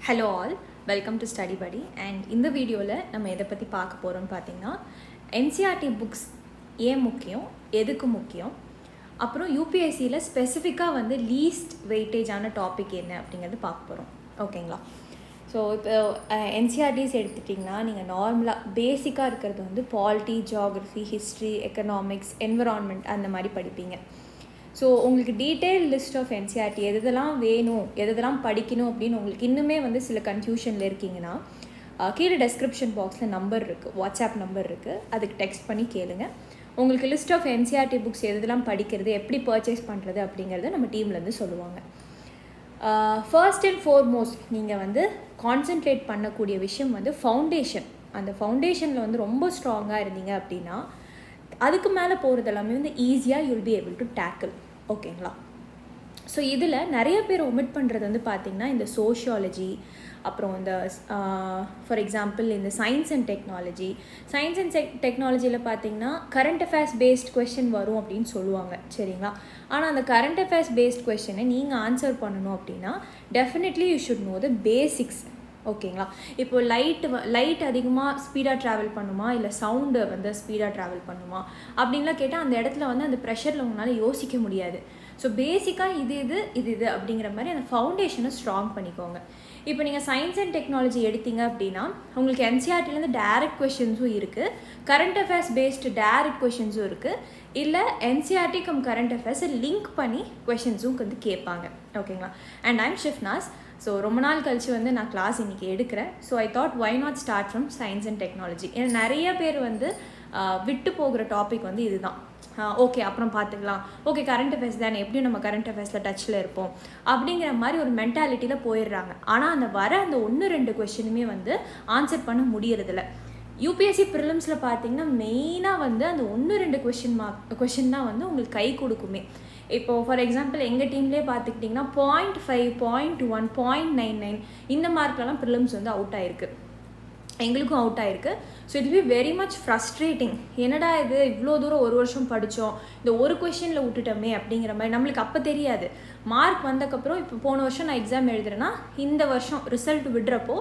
Hello all, welcome to Study Buddy. And இந்த வீடியோவில் நம்ம எதை பற்றி பார்க்க போகிறோம்னு பார்த்தீங்கன்னா NCERT புக்ஸ் ஏன் முக்கியம், எதுக்கு முக்கியம், அப்புறம் யூபிஎஸ்சியில் ஸ்பெசிஃபிக்காக வந்து லீஸ்ட் வெயிட்டேஜான டாபிக் என்ன அப்படிங்கிறது பார்க்க போகிறோம். ஓகேங்களா? ஸோ இப்போ NCERTs எடுத்துட்டிங்கன்னா நீங்கள் நார்மலாக பேசிக்காக இருக்கிறது வந்து polity, geography, history, economics, environment அந்த மாதிரி படிப்பீங்க. ஸோ உங்களுக்கு டீட்டெயில் லிஸ்ட் ஆஃப் NCERT எதெல்லாம் வேணும், எதெல்லாம் படிக்கணும் அப்படின்னு உங்களுக்கு இன்னுமே வந்து சில கன்ஃபியூஷனில் இருக்கீங்கன்னா கீழே டெஸ்கிரிப்ஷன் பாக்ஸில் நம்பர் இருக்குது, வாட்ஸ்அப் நம்பர் இருக்குது, அதுக்கு டெக்ஸ்ட் பண்ணி கேளுங்க. உங்களுக்கு லிஸ்ட் ஆஃப் NCERT புக்ஸ் எதெல்லாம் படிக்கிறது, எப்படி பர்ச்சேஸ் பண்ணுறது அப்படிங்கிறத நம்ம டீம்லேருந்து சொல்லுவாங்க. ஃபர்ஸ்ட் அண்ட் ஃபோர்மோஸ்ட் நீங்கள் வந்து கான்சென்ட்ரேட் பண்ணக்கூடிய விஷயம் வந்து ஃபவுண்டேஷன். அந்த ஃபவுண்டேஷனில் வந்து ரொம்ப ஸ்ட்ராங்காக இருந்தீங்க அப்படின்னா அதுக்கு மேலே போகிறது எல்லாமே வந்து ஈஸியாக you'll be able to tackle. ஓகேங்களா? ஸோ இதில் நிறைய பேர் ஒமிட் பண்ணுறது வந்து பார்த்திங்கன்னா இந்த சோஷியாலஜி, அப்புறம் இந்த ஃபார் எக்ஸாம்பிள் இந்த science and technology. Science and டெக்னாலஜியில் பார்த்திங்கன்னா கரண்ட் அஃபேர்ஸ் பேஸ்ட் கொஸ்டின் வரும் அப்படின்னு சொல்லுவாங்க, சரிங்களா? ஆனால் அந்த கரண்ட் அஃபேர்ஸ் பேஸ்ட் கொஸ்டினை நீங்கள் ஆன்சர் பண்ணணும் அப்படின்னா definitely you should know the basics. ஓகேங்களா? இப்போ லைட் அதிகமாக ஸ்பீடாக ட்ராவல் பண்ணுமா, இல்லை சவுண்டு வந்து ஸ்பீடாக ட்ராவல் பண்ணுமா அப்படின்லாம் கேட்டால் அந்த இடத்துல வந்து அந்த ப்ரெஷரில் உங்களால் யோசிக்க முடியாது. ஸோ பேசிக்காக இது அப்படிங்கிற மாதிரி அந்த ஃபவுண்டேஷனை ஸ்ட்ராங் பண்ணிக்கோங்க. இப்போ நீங்கள் சயின்ஸ் அண்ட் டெக்னாலஜி எடுத்தீங்க அப்படின்னா உங்களுக்கு NCERTலேருந்து டேரக்ட் கொஷின்ஸும் இருக்குது, கரண்ட் அஃபேர்ஸ் பேஸ்டு டேரக்ட் கொஷின்ஸும் இருக்குது, இல்லை NCERT கம் கரண்ட் அஃபேர்ஸை லிங்க் பண்ணி கொஷின்ஸும் வந்து கேட்பாங்க. ஓகேங்களா? And I'm ஷிஃப்னாஸ். ஸோ ரொம்ப நாள் கழிச்சு வந்து நான் கிளாஸ் இன்றைக்கி எடுக்கிறேன். So I thought why not start from science and technology. ஏன்னா நிறைய பேர் வந்து விட்டு போகிற டாபிக் வந்து இதுதான். ஓகே அப்புறம் பார்த்துக்கலாம், ஓகே கரண்ட் அஃபேர்ஸ் தானே, எப்படியும் நம்ம கரண்ட் அஃபேர்ஸில் டச்சில் இருப்போம் அப்படிங்கிற மாதிரி ஒரு மென்டாலிட்டியில் போயிடுறாங்க. ஆனால் அந்த 1-2 கொஸ்டினுமே வந்து ஆன்சர் பண்ண முடியறதில்ல. UPSC ப்ரிலிம்ஸில் பார்த்தீங்கன்னா மெயினாக வந்து அந்த 1-2 கொஷின் தான் வந்து உங்களுக்கு கை கொடுக்குமே. இப்போது ஃபார் எக்ஸாம்பிள் எங்கள் டீம்லேயே பார்த்துக்கிட்டிங்கன்னா 0.5, 0.1, 0.99 இந்த மார்க்லலாம் ப்ரிலிம்ஸ் வந்து அவுட் ஆகிருக்கு, எங்களுக்கும் அவுட் ஆகிருக்கு. So it be very much frustrating. என்னடா இது இவ்வளோ தூரம் ஒரு வருஷம் படித்தோம், இந்த ஒரு கொஷினில் விட்டுட்டோமே அப்படிங்கிற மாதிரி நம்மளுக்கு அப்போ தெரியாது. மார்க் வந்தக்கப்புறம் இப்போ போன வருஷம் நான் எக்ஸாம் எழுதுறேன்னா இந்த வருஷம் ரிசல்ட் விடுறப்போ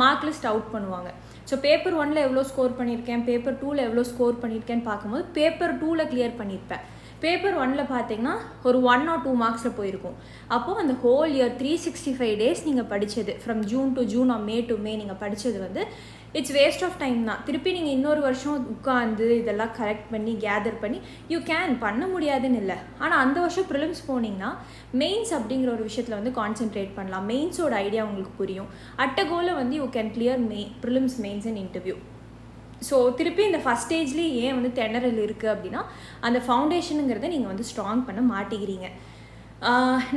மார்க் லிஸ்ட் அவுட் பண்ணுவாங்க. ஸோ பேப்பர் 1ல் எவ்வளோ ஸ்கோர் பண்ணியிருக்கேன், பேப்பர் 2ல் எவ்வளோ ஸ்கோர் பண்ணியிருக்கேன்னு பார்க்கும்போது பேப்பர் 2ல் கிளியர் பண்ணியிருப்பேன், பேப்பர் 1ல் பார்த்தீங்கன்னா ஒரு 1 or 2 மார்க்ஸில் போயிருக்கும். அப்போது அந்த ஹோல் இயர் 365 days நீங்கள் படித்தது, from June to June or May to May நீங்கள் படித்தது வந்து இட்ஸ் வேஸ்ட் ஆஃப் டைம் தான். திருப்பி நீங்கள் இன்னொரு வருஷம் உட்காந்து இதெல்லாம் கரெக்ட் பண்ணி கேதர் பண்ணி யூ கேன் பண்ண முடியாதுன்னு இல்லை. ஆனால் அந்த வருஷம் ப்ரிலிம்ஸ் போனீங்கன்னா மெயின்ஸ் அப்படிங்கிற ஒரு விஷயத்தில் வந்து கான்சென்ட்ரேட் பண்ணலாம். மெயின்ஸோட ஐடியா உங்களுக்கு புரியும். அட் அ கோல வந்து you can clear prelims, mains and interview. So திருப்பி இந்த ஃபஸ்ட் ஸ்டேஜ்லேயே ஏன் வந்து திணறல் இருக்குது அப்படின்னா அந்த ஃபவுண்டேஷனுங்கிறத நீங்கள் வந்து ஸ்ட்ராங் பண்ண மாட்டேங்கிறீங்க.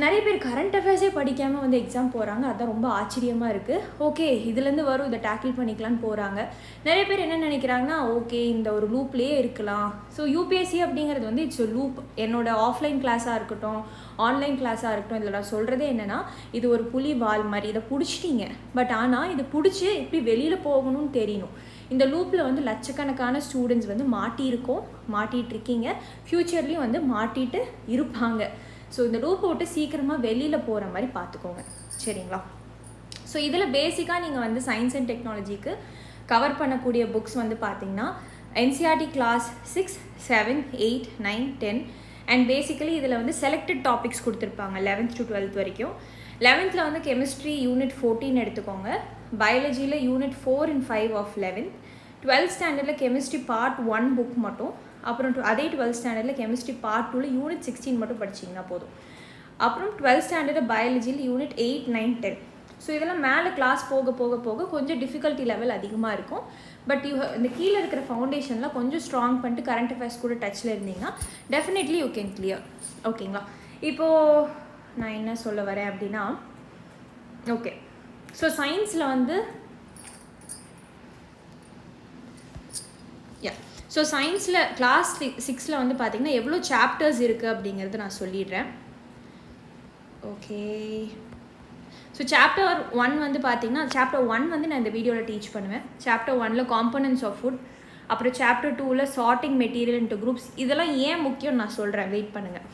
நிறைய பேர் கரண்ட் அஃபேர்ஸே படிக்காமல் வந்து எக்ஸாம் போகிறாங்க. அதுதான் ரொம்ப ஆச்சரியமாக இருக்குது. ஓகே இதுலேருந்து வரும், இதை டேக்கிள் பண்ணிக்கலான்னு போகிறாங்க. நிறைய பேர் என்ன நினைக்கிறாங்கன்னா ஓகே இந்த ஒரு லூப்லேயே இருக்கலாம். ஸோ UPSC அப்படிங்கிறது வந்து இட்ஸ் லூப். என்னோடய ஆஃப்லைன் கிளாஸாக இருக்கட்டும், ஆன்லைன் கிளாஸாக இருக்கட்டும், இதில் நான் சொல்கிறதே என்னென்னா இது ஒரு புலி வால் மாதிரி. இதை பிடிச்சிட்டிங்க, பட் ஆனால் இது பிடிச்சி எப்படி வெளியில் போகணும்னு தெரியணும். இந்த லூப்பில் வந்து லட்சக்கணக்கான ஸ்டூடெண்ட்ஸ் வந்து மாட்டிகிட்ருக்கீங்க, ஃப்யூச்சர்லேயும் வந்து மாட்டிகிட்டு இருப்பாங்க. ஸோ இந்த லூப்பை விட்டு சீக்கிரமாக வெளியில் போகிற மாதிரி பார்த்துக்கோங்க, சரிங்களா? ஸோ இதில் பேசிக்காக நீங்கள் வந்து சயின்ஸ் அண்ட் டெக்னாலஜிக்கு கவர் பண்ணக்கூடிய புக்ஸ் வந்து பார்த்திங்கன்னா NCERT கிளாஸ் 6, 7, 8, 9, 10 அண்ட் பேசிக்கலி இதில் வந்து செலக்டட் டாபிக்ஸ் கொடுத்துருப்பாங்க 11th to 12th வரைக்கும். 11th வந்து கெமிஸ்ட்ரி யூனிட் 14 எடுத்துக்கோங்க, பயாலஜியில் unit 4 and 5 of 11th, 12th ஸ்டாண்டர்டில் கெமிஸ்ட்ரி பார்ட் 1 புக் மட்டும், அப்புறம் அதே 12th ஸ்டாண்டர்டில் கெமிஸ்ட்ரி பார்ட் 2ல் யூனிட் 16 மட்டும் படிச்சிங்கன்னா போதும். அப்புறம் 12th ஸ்டாண்டர்டில் பயாலஜியில் யூனிட் 8, 9, 10. ஸோ இதெல்லாம் மேலே கிளாஸ் போக போக போக கொஞ்சம் டிஃபிகல்ட்டி லெவல் அதிகமாக இருக்கும். பட் இந்த கீழே இருக்கிற ஃபவுண்டேஷனில் கொஞ்சம் ஸ்ட்ராங் பண்ணிட்டு கரண்ட் அஃபேர்ஸ் கூட டச்சில் இருந்தீங்கன்னா டெஃபினெட்லி யூ கேன் கிளியர். ஓகேங்களா? இப்போது நான் என்ன சொல்ல வரேன் அப்படின்னா ஓகே ஸோ சயின்ஸில் வந்து ஸோ சயின்ஸில் கிளாஸ் 6ல் வந்து பார்த்திங்கன்னா எவ்வளோ சாப்டர்ஸ் இருக்குது அப்படிங்கிறது நான் சொல்லிடுறேன். ஓகே ஸோ சாப்டர் 1 வந்து பார்த்திங்கன்னா சாப்டர் 1 வந்து நான் இந்த வீடியோவில் டீச் பண்ணுவேன். சாப்டர் 1ல் காம்பனன்ட்ஸ் ஆஃப் ஃபுட், அப்புறம் சாப்டர் 2ல் சார்ட்டிங் மெட்டீரியல் இன்டு குரூப்ஸ். இதெல்லாம் ஏன் முக்கியம் நான் சொல்கிறேன், வெயிட் பண்ணுங்கள்.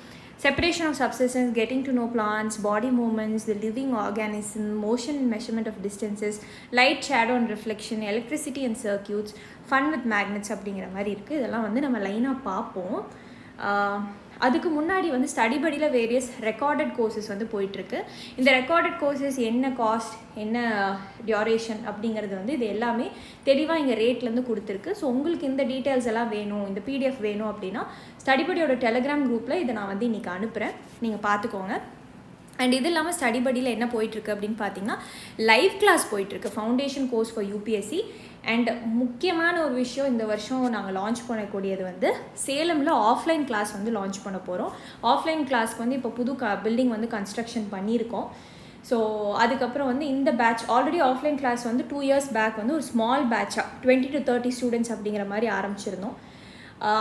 separation of substances, getting to know plants, body movements, the living organism, motion and measurement of distances, light, shadow and reflection, electricity and circuits, fun with magnets அப்படிங்கிற மாதிரி இருக்குது. இதெல்லாம் வந்து நம்ம லைனாக பார்ப்போம். அதுக்கு முன்னாடி வந்து ஸ்டடி படியில் வேரியஸ் ரெக்கார்டட் கோர்சஸ் வந்து போயிட்டுருக்கு. இந்த ரெக்கார்டட் கோர்சஸ் என்ன காஸ்ட், என்ன டியூரேஷன் அப்படிங்கிறது வந்து இது எல்லாமே தெளிவாக இங்கே ரேட்லேருந்து கொடுத்துருக்கு. ஸோ உங்களுக்கு இந்த டீட்டெயில்ஸ் எல்லாம் வேணும், இந்த பிடிஎஃப் வேணும் அப்படின்னா ஸ்டடி படியோட டெலிகிராம் குரூப்பில் இதை நான் வந்து இன்றைக்கி அனுப்புகிறேன், நீங்கள் பார்த்துக்கோங்க. அண்ட் இது இல்லாமல் ஸ்டடி படியில் என்ன போயிட்டுருக்கு அப்படின்னு பார்த்தீங்கன்னா லைவ் கிளாஸ் போயிட்டுருக்கு, foundation course for UPSC. And முக்கியமான ஒரு விஷயம், இந்த வருஷம் நாங்கள் லான்ச் பண்ணக்கூடியது வந்து சேலமில் ஆஃப்லைன் கிளாஸ் வந்து லான்ச் பண்ண போகிறோம். ஆஃப்லைன் கிளாஸ்க்கு வந்து இப்போ புது பில்டிங் வந்து கன்ஸ்ட்ரக்ஷன் பண்ணியிருக்கோம். ஸோ அதுக்கப்புறம் வந்து இந்த பேட்ச் ஆல்ரெடி ஆஃப்லைன் கிளாஸ் வந்து 2 years பேக் வந்து ஒரு ஸ்மால் பேட்சாக 20 to 30 ஸ்டூடெண்ட்ஸ் அப்படிங்கிற மாதிரி ஆரம்பிச்சிருந்தோம்.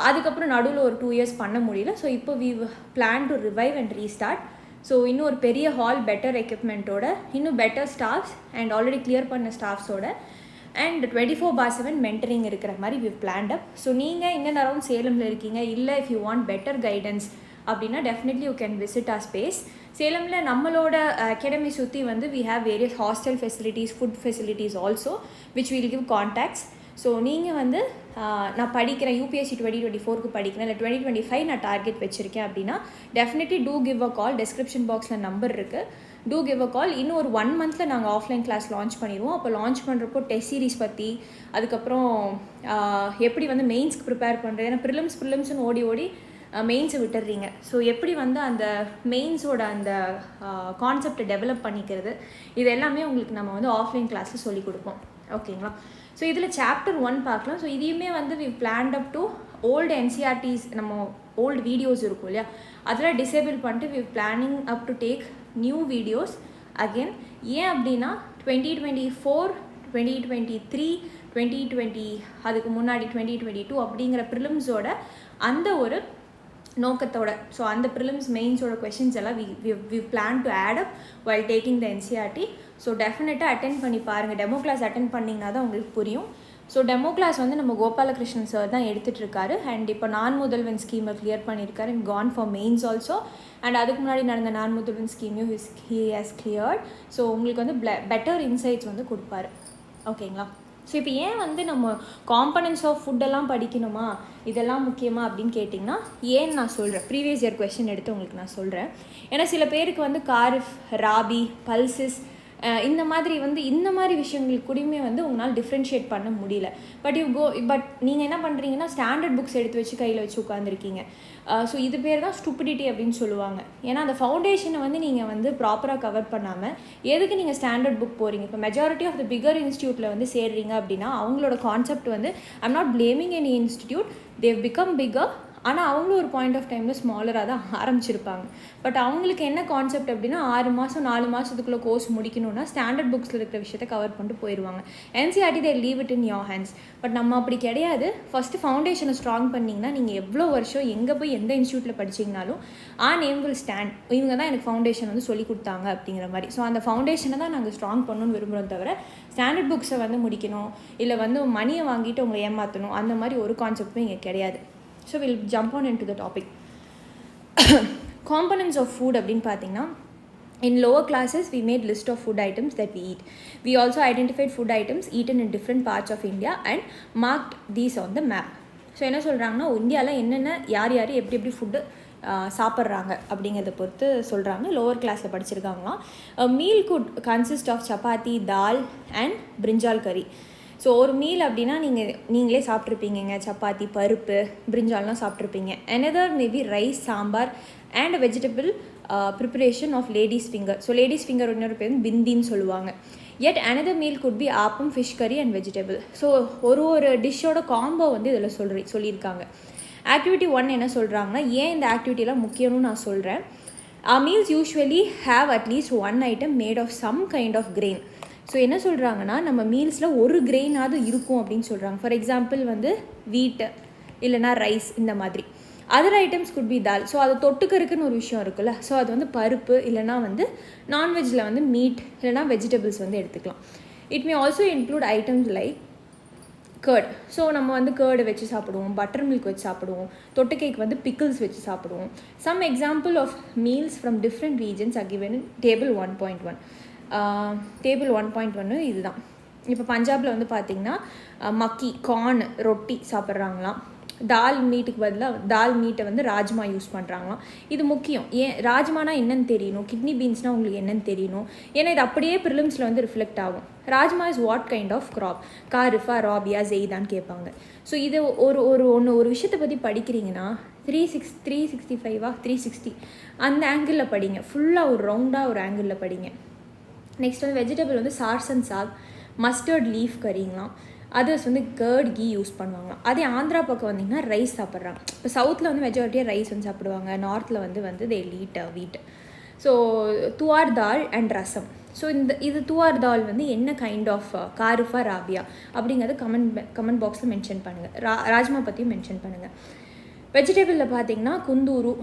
அதுக்கப்புறம் நடுவில் ஒரு 2 years பண்ண முடியல. ஸோ இப்போ we plan to revive and restart. So இன்னும் ஒரு பெரிய ஹால், பெட்டர் எக்யூப்மெண்ட்டோட, இன்னும் better staffs and already clear பண்ண ஸ்டாஃப்ஸோட அண்ட் 24/7 மென்டரிங் இருக்கிற மாதிரி வி பிளான்ட் அப். ஸோ நீங்கள் இந்த நேரம் சேலமில் இருக்கீங்க, இல்லை if you want better guidance அப்படின்னா definitely you can visit our space. சேலமில் நம்மளோட அகாடமி சுற்றி வந்து we have various hostel facilities, food facilities also which will give contacts. So நீங்கள் வந்து நான் படிக்கிறேன், யூபிஎஸ்சி 2024க்கு படிக்கிறேன், இல்லை 2025 நான் டார்கெட் வச்சுருக்கேன் அப்படின்னா definitely do give a call. Description பாக்ஸில் நம்பர் இருக்குது, டூ கிவ் அ கால். இன்னும் ஒரு 1 monthல் நாங்கள் ஆஃப்லைன் கிளாஸ் லான்ச் பண்ணிடுவோம். அப்போ லான்ச் பண்ணுறப்போ டெஸ்ட் சீரிஸ் பற்றி, அதுக்கப்புறம் எப்படி வந்து மெயின்ஸ்க்கு ப்ரிப்பேர் பண்ணுறது, ஏன்னா ப்ரிலிம்ஸ்னு ஓடி ஓடி மெயின்ஸை விட்டுடுறீங்க. ஸோ எப்படி வந்து அந்த மெயின்ஸோட அந்த கான்செப்டை டெவலப் பண்ணிக்கிறது, இது எல்லாமே உங்களுக்கு நம்ம வந்து ஆஃப்லைன் கிளாஸில் சொல்லிக் கொடுப்போம். ஓகேங்களா? ஸோ இதில் சாப்டர் 1 பார்க்கலாம். ஸோ இதையுமே வந்து we planned up to old NCERTs, நம்ம ஓல்டு வீடியோஸ் இருக்கும் இல்லையா, அதெல்லாம் டிசேபிள் பண்ணிட்டு we planning up to take new videos again. ஏன் அப்படின்னா 2024, 2023, 2020, அதுக்கு முன்னாடி 2022 அப்படிங்கிற ப்ரிலிம்ஸோட அந்த ஒரு நோக்கத்தோட, ஸோ அந்த ப்ரிலிம்ஸ் மெயின்ஸோட கொஷின்ஸ் எல்லாம் we plan to add up while taking the NCERT. So டெஃபினட்டாக அட்டென்ட் பண்ணி பாருங்கள். டெமோ கிளாஸ் அட்டென்ட் பண்ணிங்கன்னா தான் உங்களுக்கு புரியும். ஸோ டெமோ கிளாஸ் வந்து நம்ம கோபாலகிருஷ்ணன் சார் தான் எடுத்துகிட்ருக்காரு. அண்ட் இப்போ நான் முதல்வன் ஸ்கீமை கிளியர் பண்ணியிருக்காரு and gone for mains also. And அதுக்கு முன்னாடி நடந்த நான் முதல்வன் ஸ்கீமையும் ஹி ஹேஸ் கிளியர்ட். ஸோ உங்களுக்கு வந்து பெட்டர் இன்சைட்ஸ் வந்து கொடுப்பாரு. ஓகேங்களா? ஸோ இப்போ ஏன் வந்து நம்ம காம்பனன்ட்ஸ் ஆஃப் ஃபுட்டெல்லாம் படிக்கணுமா, இதெல்லாம் முக்கியமா அப்படின்னு கேட்டிங்கன்னா ஏன்னு நான் சொல்கிறேன். ப்ரீவியஸ் இயர் கொஸ்டின் எடுத்து உங்களுக்கு நான் சொல்கிறேன். ஏன்னா சில பேருக்கு வந்து காரிஃப், ராபி, பல்சஸ் இந்த மாதிரி விஷயங்களுக்கு கூடயுமே வந்து உங்களால் டிஃப்ரென்ஷியேட் பண்ண முடியல. பட் நீங்கள் என்ன பண்ணுறீங்கன்னா ஸ்டாண்டர்ட் புக்ஸ் எடுத்து வச்சு கையில் வச்சு உட்காந்துருக்கீங்க. ஸோ இது பேர் தான் ஸ்டூபிடிட்டி அப்படின்னு சொல்லுவாங்க. ஏன்னா அந்த ஃபவுண்டேஷனை வந்து நீங்கள் வந்து ப்ராப்பராக கவர் பண்ணாமல் எதுக்கு நீங்கள் ஸ்டாண்டர்ட் புக் போகிறீங்க. இப்போ மெஜாரிட்டி ஆஃப் த பிகர் இன்ஸ்டியூட்டில் வந்து சேர்றீங்க அப்படின்னா அவங்களோட கான்செப்ட் வந்து I'm not blaming any institute, they've become bigger. ஆனால் அவங்களும் ஒரு பாயிண்ட் ஆஃப் டைமில் ஸ்மாலராக தான் ஆரம்பிச்சிருப்பாங்க. பட் அவங்களுக்கு என்ன கான்செப்ட் அப்படின்னா 6 மாதம் 4 மாதத்துக்குள்ளே கோர்ஸ் முடிக்கணும்னா ஸ்டாண்டர்ட் புக்ஸில் இருக்கிற விஷயத்தை கவர் பண்ணிட்டு போயிடுவாங்க. NCERT they leave it in your hands. But நம்ம அப்படி கிடையாது. ஃபஸ்ட்டு ஃபவுண்டேஷனை ஸ்ட்ராங் பண்ணிங்கன்னா நீங்கள் எவ்வளோ வருஷம் எங்கே போய் எந்த இன்ஸ்டியூட்டில் படிச்சிங்கனாலும் நேம் வில் ஸ்டாண்ட். இவங்க தான் எனக்கு ஃபவுண்டேஷன் வந்து சொல்லி கொடுத்தாங்க அப்படிங்கிற மாதிரி. ஸோ அந்த ஃபவுண்டேஷனை தான் நாங்கள் ஸ்ட்ராங் பண்ணணும்னு விரும்புகிறோம் தவிர ஸ்டாண்டர்ட் புக்ஸை வந்து முடிக்கணும், இல்லை வந்து மணியை வாங்கிட்டு உங்களை ஏமாற்றணும், அந்த மாதிரி ஒரு கான்செப்டும் இங்கே கிடையாது. So we'll jump on into the topic. Components of food அப்படின்னு பார்த்தீங்கன்னா in lower classes we made list of food items that we eat. We also identified food items eaten in different parts of India and marked these on the map. So என்ன சொல்கிறாங்கன்னா இந்தியாவில் என்னென்ன யார் எப்படி food சாப்பிட்றாங்க அப்படிங்கிறத பொறுத்து சொல்கிறாங்க. லோவர் கிளாஸில் படிச்சிருக்காங்களாம். Meal could consist of chapati, dal and brinjal curry. So ஒரு மீல் அப்படின்னா நீங்களே சாப்பிட்ருப்பீங்க, சப்பாத்தி, பருப்பு, பிரிஞ்சால்லாம் சாப்பிட்ருப்பீங்க. Another maybe rice, sambar and vegetable preparation of ladies finger. So ladies finger இன்னொரு பேர் பிந்தின்னு சொல்லுவாங்க. yet another meal could be appam, fish curry and vegetable. So ஒரு டிஷ்ஷோட காம்போ வந்து இதில் சொல்லியிருக்காங்க. ஆக்டிவிட்டி 1 என்ன சொல்கிறாங்கன்னா ஏன் இந்த ஆக்டிவிட்டிலாம் முக்கியம்னு நான் சொல்கிறேன். Our meals usually have at least one item made of some kind of grain. So என்ன சொல்கிறாங்கன்னா நம்ம மீல்ஸில் ஒரு கிரெயினாவது இருக்கும் அப்படின்னு சொல்கிறாங்க. ஃபார் எக்ஸாம்பிள் வந்து வீட்டு இல்லைனா ரைஸ் இந்த மாதிரி. Other items could be dal. So அது தொட்டுக்கறதுக்குன்னு ஒரு விஷயம் இருக்குல்ல. ஸோ அது வந்து பருப்பு இல்லைனா வந்து நான்வெஜ்ஜில் வந்து மீட் இல்லைனா வெஜிடபிள்ஸ் வந்து எடுத்துக்கலாம். It may also include items like curd. So நம்ம வந்து கேர்டு வச்சு சாப்பிடுவோம், பட்டர் மில்க் வச்சு சாப்பிடுவோம், தொட்டுக்கைக்கு வந்து பிக்கிள்ஸ் வச்சு சாப்பிடுவோம். Some example of meals from different regions are given in table 1.1. Table 1.1 இதுதான். இப்போ பஞ்சாபில் வந்து பார்த்திங்கன்னா மக்கி கார்ன் ரொட்டி சாப்பிட்றாங்களாம். தால் மீட்டுக்கு பதிலாக தால் மீட்டை வந்து ராஜ்மா யூஸ் பண்ணுறாங்களாம். இது முக்கியம். ஏன் ராஜ்மானா என்னென்னு தெரியணும், கிட்னி பீன்ஸ்னால் உங்களுக்கு என்னென்னு தெரியணும். ஏன்னா இது அப்படியே ப்ரிலிம்ஸில் வந்து ரிஃப்ளெக்ட் ஆகும். Rajma is what kind of crop, காரிஃபா ராபியா ஜெய்தான்னு கேட்பாங்க. ஸோ இது ஒரு விஷயத்தை பற்றி படிக்கிறீங்கன்னா 360 அந்த ஆங்கிளில் படிங்க. ஃபுல்லாக ஒரு ரவுண்டாக ஒரு ஆங்கிளில் படிங்க. நெக்ஸ்ட் வந்து வெஜிடபிள் வந்து சார்ஸ் அண்ட் சாக், மஸ்டர்ட் லீஃப் கறிங்களாம். அதர்ஸ் வந்து கேர்ட் கீ யூஸ் பண்ணுவாங்களாம். அதே ஆந்திரா பக்கம் வந்திங்கன்னா ரைஸ் சாப்பிட்றாங்க. இப்போ சவுத்தில் வந்து மெஜாரிட்டியாக ரைஸ் வந்து சாப்பிடுவாங்க, நார்த்தில் வந்து they eat wheat. So tuvar dal and rasam. So இது துவார் தால் வந்து என்ன கைண்ட் ஆஃப் காரிஃபா ராபியா அப்படிங்கிறது கமெண்ட் பாக்ஸில் மென்ஷன் பண்ணுங்கள். ராஜ்மா பற்றியும் மென்ஷன் பண்ணுங்கள். வெஜிடபிளில் பார்த்தீங்கன்னா குந்தூரு,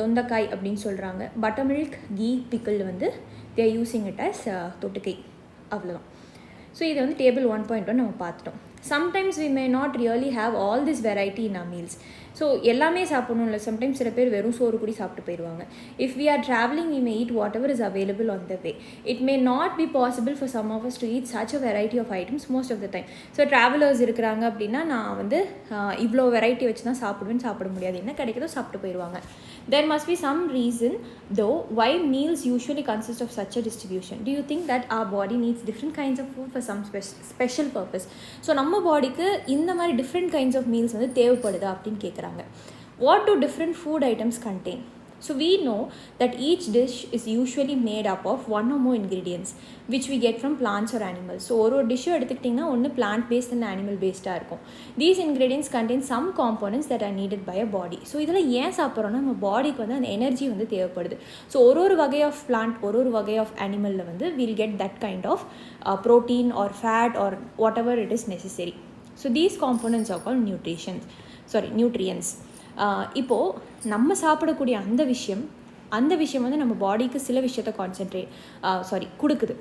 தொந்தக்காய் அப்படின்னு சொல்கிறாங்க. பட்டர் மில்க், கீ, பிக்கிள் வந்து they are using it as தொட்டுக்கை. அவ்வளோதான். ஸோ இதை வந்து டேபிள் 1.1 நம்ம பார்த்துட்டோம். Sometimes we may not really have all this variety in our meals. So எல்லாமே சாப்பிடணும் இல்லை. சம்டைம்ஸ் சில பேர் வெறும் சோறு கூடி சாப்பிட்டு போயிடுவாங்க. If we are travelling we may eat whatever is available on the way. It may not be possible for some of us to eat such a variety of items most of the time. So travellers இருக்கிறாங்க அப்படின்னா நான் வந்து இவ்வளோ variety வச்சு தான் சாப்பிட முடியாது. என்ன கிடைக்குதோ சாப்பிட்டு போயிடுவாங்க. There must be some reason though why meals usually consist of such a distribution. Do you think that our body needs different kinds of food for some special purpose? So நம்ம பாடிக்கு இந்த மாதிரி different kinds of meals வந்து தேவைப்படுதா அப்படின்னு கேட்குறாங்க. What do different food items contain? So we know that each dish is usually made up of one or more ingredients which we get from plants or animals. So ஒரு dish எடுத்துக்கிட்டிங்கன்னா ஒன்று plant based and animal based-ஆக இருக்கும். These ingredients contain some components that are needed by a body. So இதில் ஏன் சாப்பிட்றோன்னா நம்ம பாடிக்கு வந்து அந்த எனர்ஜி வந்து தேவைப்படுது. ஸோ ஒரு வகை ஆஃப் பிளான்ட் ஒரு வகை ஆஃப் அனிமலில் வந்து we'll get that kind of protein or fat or whatever it is necessary. So these components are called nutrients. இப்போது நம்ம சாப்பிடக்கூடிய அந்த விஷயம் வந்து நம்ம பாடிக்கு சில விஷயத்தை கொடுக்குது.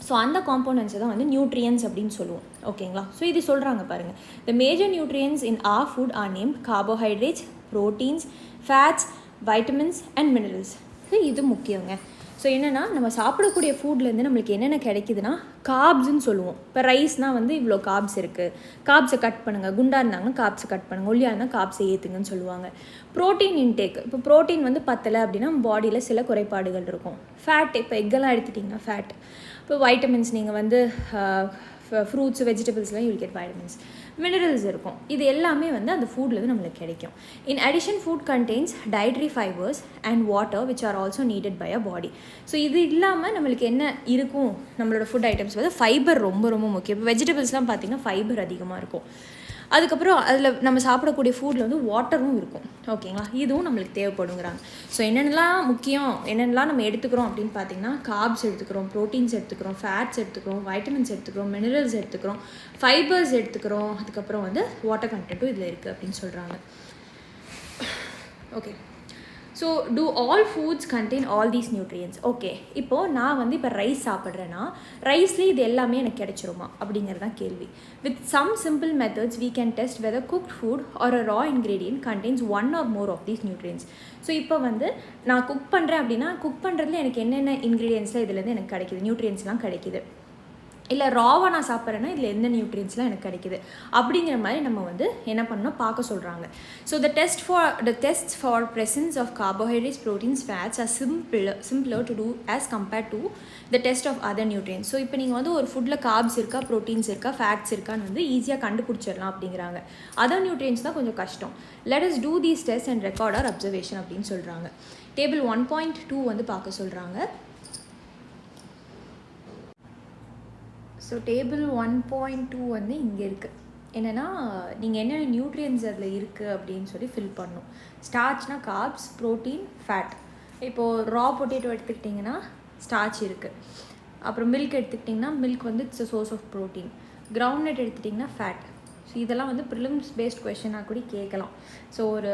ஸோ அந்த காம்போனன்ட்ஸை தான் வந்து நியூட்ரியன்ஸ் அப்படின்னு சொல்லுவோம். ஓகேங்களா? ஸோ இது சொல்கிறாங்க பாருங்கள். The major nutrients in our food are name carbohydrates, proteins, fats, vitamins and minerals. So இது முக்கியங்க. ஸோ என்னென்னா நம்ம சாப்பிடக்கூடிய ஃபுட்லேருந்து நம்மளுக்கு என்னென்ன கிடைக்குதுன்னா கார்ப்ஸ்ன்னு சொல்லுவோம். இப்போ ரைஸ்னால் வந்து இவ்வளோ கார்ப்ஸ் இருக்குது, கார்ப்ஸை கட் பண்ணுங்கள். குண்டாக இருந்தாங்கன்னா கார்ப்ஸை கட் பண்ணுங்கள், ஒல்லியாக இருந்தால் கார்ப்ஸை ஏற்றுங்கன்னு சொல்லுவாங்க. ப்ரோட்டீன் இன்டேக், இப்போ ப்ரோட்டீன் வந்து பத்தலை அப்படின்னா பாடியில் சில குறைபாடுகள் இருக்கும். ஃபேட், இப்போ எக்கெல்லாம் எடுத்துட்டிங்கன்னா ஃபேட். இப்போ வைட்டமின்ஸ் நீங்கள் வந்து ஃப்ரூட்ஸ் வெஜிடபிள்ஸ்லாம் you will get vitamins. Minerals இருக்கும். இது எல்லாமே வந்து அந்த ஃபுட்லேருந்து நம்மளுக்கு கிடைக்கும். In addition food contains dietary fibres and water which are also needed by a body. So இது இல்லாமல் நம்மளுக்கு என்ன இருக்கும், நம்மளோட ஃபுட் ஐட்டம்ஸ் வந்து ஃபைபர் ரொம்ப ரொம்ப முக்கியம். இப்போ வெஜிடபிள்ஸ்லாம் பார்த்திங்கன்னா ஃபைபர் அதிகமாக இருக்கும். அதுக்கப்புறம் அதில் நம்ம சாப்பிடக்கூடிய ஃபுட்டில் வந்து வாட்டரும் இருக்கும். ஓகேங்களா? இதுவும் நம்மளுக்கு தேவைப்படுங்கிறாங்க. ஸோ என்னென்னலாம் முக்கியம், என்னென்னலாம் நம்ம எடுத்துக்கிறோம் அப்படின்னு பார்த்தீங்கன்னா கார்ப்ஸ் எடுத்துக்கிறோம், ப்ரோட்டீன்ஸ் எடுத்துக்கிறோம், ஃபேட்ஸ் எடுத்துக்கிறோம், வைட்டமின்ஸ் எடுத்துக்கிறோம், மினரல்ஸ் எடுத்துக்கிறோம், ஃபைபர்ஸ் எடுத்துக்கிறோம். அதுக்கப்புறம் வந்து வாட்டர் கண்டென்ட்டும் இதில் இருக்குது அப்படின்னு சொல்கிறாங்க. Okay. So do all foods contain all these nutrients? Okay. இப்போது நான் வந்து இப்போ ரைஸ் சாப்பிட்றேன்னா ரைஸ்லேயே இது எல்லாமே எனக்கு கிடைச்சிருமா அப்படிங்கிறது தான் கேள்வி. With some simple methods we can test whether cooked food or a raw ingredient contains one or more of these nutrients. So இப்போ வந்து நான் குக் பண்ணுறேன் அப்படின்னா குக் பண்ணுறதுல எனக்கு என்னென்ன இன்க்ரீடியன்ஸ்லாம் இதுலேருந்து எனக்கு கிடைக்கிது, நியூட்ரியன்ஸ்லாம் கிடைக்கிது. இல்லை ராவாக நான் சாப்பிட்றேன்னா இதில் எந்த நியூட்ரியன்ஸ்லாம் எனக்கு கிடைக்கிது அப்படிங்கிற மாதிரி நம்ம வந்து என்ன பண்ணணும் பார்க்க சொல்கிறாங்க. So the tests for presence of carbohydrates, proteins, fats are simpler to do as compared to the test of other nutrients. So இப்போ நீங்கள் வந்து ஒரு ஃபுட்டில் கார்ப்ஸ் இருக்கா, ப்ரோட்டீன்ஸ் இருக்கா, ஃபேட்ஸ் இருக்கான்னு வந்து ஈஸியாக கண்டுபிடிச்சிடலாம் அப்படிங்கிறாங்க. அதர் நியூட்ரியன்ஸ் தான் கொஞ்சம் கஷ்டம். let us do these tests and record our observation அப்படின்னு சொல்கிறாங்க. டேபிள் 1.2 வந்து பார்க்க சொல்கிறாங்க. ஸோ டேபிள் 1.2 வந்து இங்கே இருக்குது. என்னென்னா நீங்கள் என்னென்ன நியூட்ரியன்ஸ் அதில் இருக்குது அப்படின்னு சொல்லி ஃபில் பண்ணணும். ஸ்டார்ச்னா கார்ப்ஸ், ப்ரோட்டீன், ஃபேட். இப்போது ரா பொட்டேட்டோ எடுத்துக்கிட்டிங்கன்னா ஸ்டார்ச் இருக்குது. அப்புறம் மில்க் எடுத்துக்கிட்டிங்கன்னா மில்க் வந்து it's a source of protein. Groundnut எடுத்துட்டிங்கன்னா ஃபேட். ஸோ இதெல்லாம் வந்து ப்ரிலிம்ஸ் பேஸ்ட் கொஷனாக கூட கேட்கலாம். ஸோ ஒரு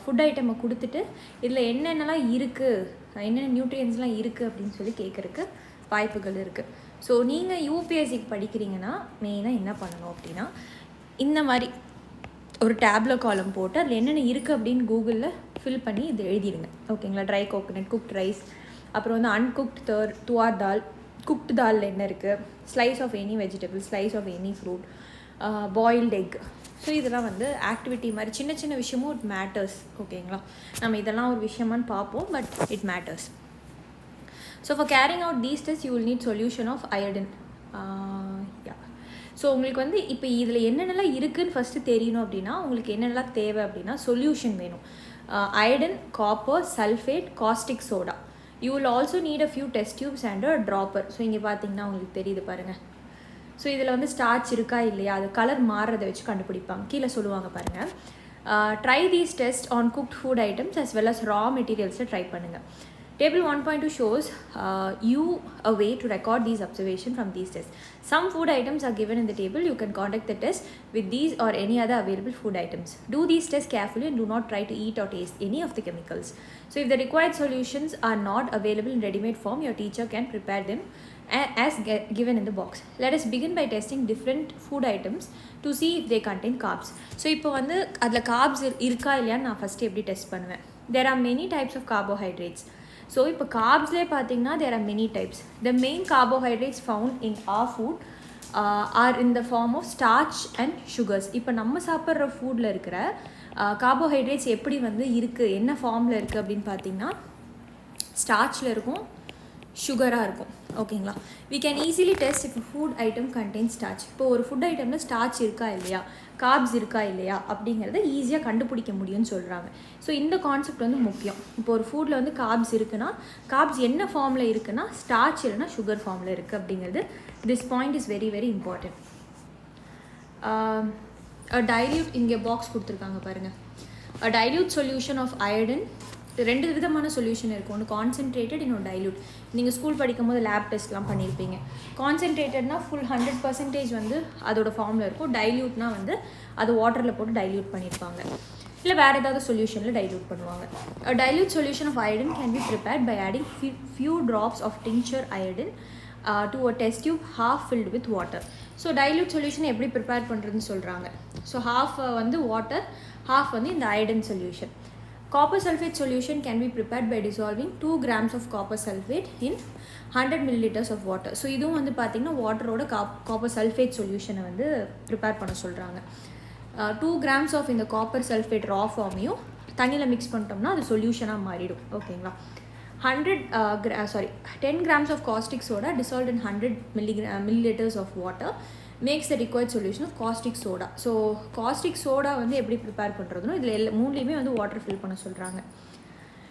ஃபுட் ஐட்டமை கொடுத்துட்டு இதில் என்னென்னலாம் இருக்குது, என்னென்ன நியூட்ரியன்ஸ்லாம் இருக்குது அப்படின்னு சொல்லி கேட்குறக்கு வாய்ப்புகள் இருக்குது. ஸோ நீங்கள் யூபிஎஸ்சிக்கு படிக்கிறீங்கன்னா மெயினாக என்ன பண்ணணும் அப்படின்னா, இந்த மாதிரி ஒரு டேப்லெட் காலம் போட்டு அதில் என்னென்ன இருக்குது அப்படின்னு கூகுளில் ஃபில் பண்ணி இது எழுதிடுங்க. ஓகேங்களா? ட்ரை கோகோனட், குக்ட் ரைஸ், அப்புறம் வந்து அன்குக்ட் துவார் தால், குக்டு தாலில் என்ன இருக்குது, slice of any vegetable, slice of any fruit, boiled egg. So இதெல்லாம் வந்து ஆக்டிவிட்டி மாதிரி சின்ன சின்ன விஷயமும் இட் மேட்டர்ஸ். ஓகேங்களா? நம்ம இதெல்லாம் ஒரு விஷயமானு பார்ப்போம், but it matters. So for carrying out these test you will need solution of iodine. So உங்களுக்கு வந்து இப்போ இதில் என்னென்னலாம் இருக்குதுன்னு ஃபஸ்ட்டு தெரியணும். அப்படின்னா உங்களுக்கு என்னென்னலாம் தேவை அப்படின்னா சொல்யூஷன் வேணும். Iodine, copper, sulphate, caustic soda. You will also need a few test tubes and a dropper. So இங்கே பார்த்தீங்கன்னா உங்களுக்கு தெரியுது பாருங்கள். ஸோ இதில் வந்து ஸ்டார்ச் இருக்கா இல்லையா, அது கலர் மாறுறதை வச்சு கண்டுபிடிப்பாங்க. கீழே சொல்லுவாங்க பாருங்கள். Try these test on cooked food items as well as raw மெட்டீரியல்ஸை ட்ரை பண்ணுங்கள். Table 1.2 shows you a way to record these observations from these tests. Some food items are given in the table. You can conduct the test with these or any other available food items. Do these tests carefully and do not try to eat or taste any of the chemicals. So if the required solutions are not available in ready-made form, your teacher can prepare them as given in the box. Let us begin by testing different food items to see if they contain carbs. So இப்போ வந்து அதில் carbs இருக்கா இல்லையான்னு நான் first எப்படி test பண்ணுவேன். There are many types of carbohydrates. So இப்போ கார்ப்ஸ்லேயே பார்த்தீங்கன்னா there are many types. The main carbohydrates found in our food are in the form of starch and sugars. இப்போ நம்ம சாப்பிட்ற ஃபுட்டில் இருக்கிற கார்போஹைட்ரேட்ஸ் எப்படி வந்து இருக்குது, என்ன ஃபார்மில் இருக்குது அப்படின்னு பார்த்தீங்கன்னா ஸ்டார்ச்சில் இருக்கும், சுகராக இருக்கும். ஓகேங்களா? we can easily test if a food item contains starch. இப்போ ஒரு ஃபுட் ஐட்டமில் ஸ்டார்ச் இருக்கா இல்லையா, கார்ப்ஸ் இருக்கா இல்லையா அப்படிங்கிறத ஈஸியாக கண்டுபிடிக்க முடியும்னு சொல்கிறாங்க. ஸோ இந்த கான்செப்ட் வந்து முக்கியம். இப்போ ஒரு ஃபுட்டில் வந்து கார்ப்ஸ் இருக்குன்னா கார்ப்ஸ் என்ன ஃபார்மில் இருக்குன்னா ஸ்டார்ச் இல்லைனா சுகர் ஃபார்மில் இருக்குது அப்படிங்கிறது. This point is very very important. Dilute இங்கே பாக்ஸ் கொடுத்துருக்காங்க பாருங்கள். a dilute solution of iodine. ரெண்டு விதமான சொல்யூஷன் இருக்கும். ஒன்று கான்சென்ட்ரேட்டட், இன்னொன்று டைல்யூட். நீங்கள் ஸ்கூல் படிக்கும் போது லேப் டெஸ்ட்லாம் பண்ணியிருப்பீங்க. கான்சென்ட்ரேட்டட்னா ஃபுல் 100% வந்து அதோட ஃபார்மில் இருக்கும். டைல்யூட்னா வந்து அது வாட்டரில் போட்டு டைல்யூட் பண்ணியிருப்பாங்க, இல்லை வேறு ஏதாவது சொல்யூஷனில் டைல்யூட் பண்ணுவாங்க. Dilute solution of iodine can be prepared by adding few drops of tincture iodine to a test tube half filled with water. So dilute solution எப்படி ப்ரிப்பேர் பண்ணுறதுன்னு சொல்கிறாங்க. ஸோ half வந்து வாட்டர், half வந்து இந்த iodine solution. Copper sulfate solution can be prepared by dissolving 2 grams of copper sulfate in 100 milliliters of water. So இதுவும் வந்து பார்த்திங்கன்னா வாட்டரோட காப்பர் சல்ஃபேட் சொல்யூஷனை வந்து ப்ரிப்பேர் பண்ண சொல்கிறாங்க. 2 grams ஆஃப் இந்த காப்பர் சல்ஃபேட் ரா ஃபார்மையும் தண்ணியில் மிக்ஸ் பண்ணிட்டோம்னா அது சொல்யூஷனாக மாறிடும். ஓகேங்களா? 10 grams of caustic soda dissolved in 100 milliliters of water makes the required solution of caustic soda. So caustic soda வந்து எப்படி ப்ரிப்பேர் பண்ணுறதுனோ இதில் மூணுலேயுமே வந்து வாட்டர் ஃபில் பண்ண சொல்கிறாங்க.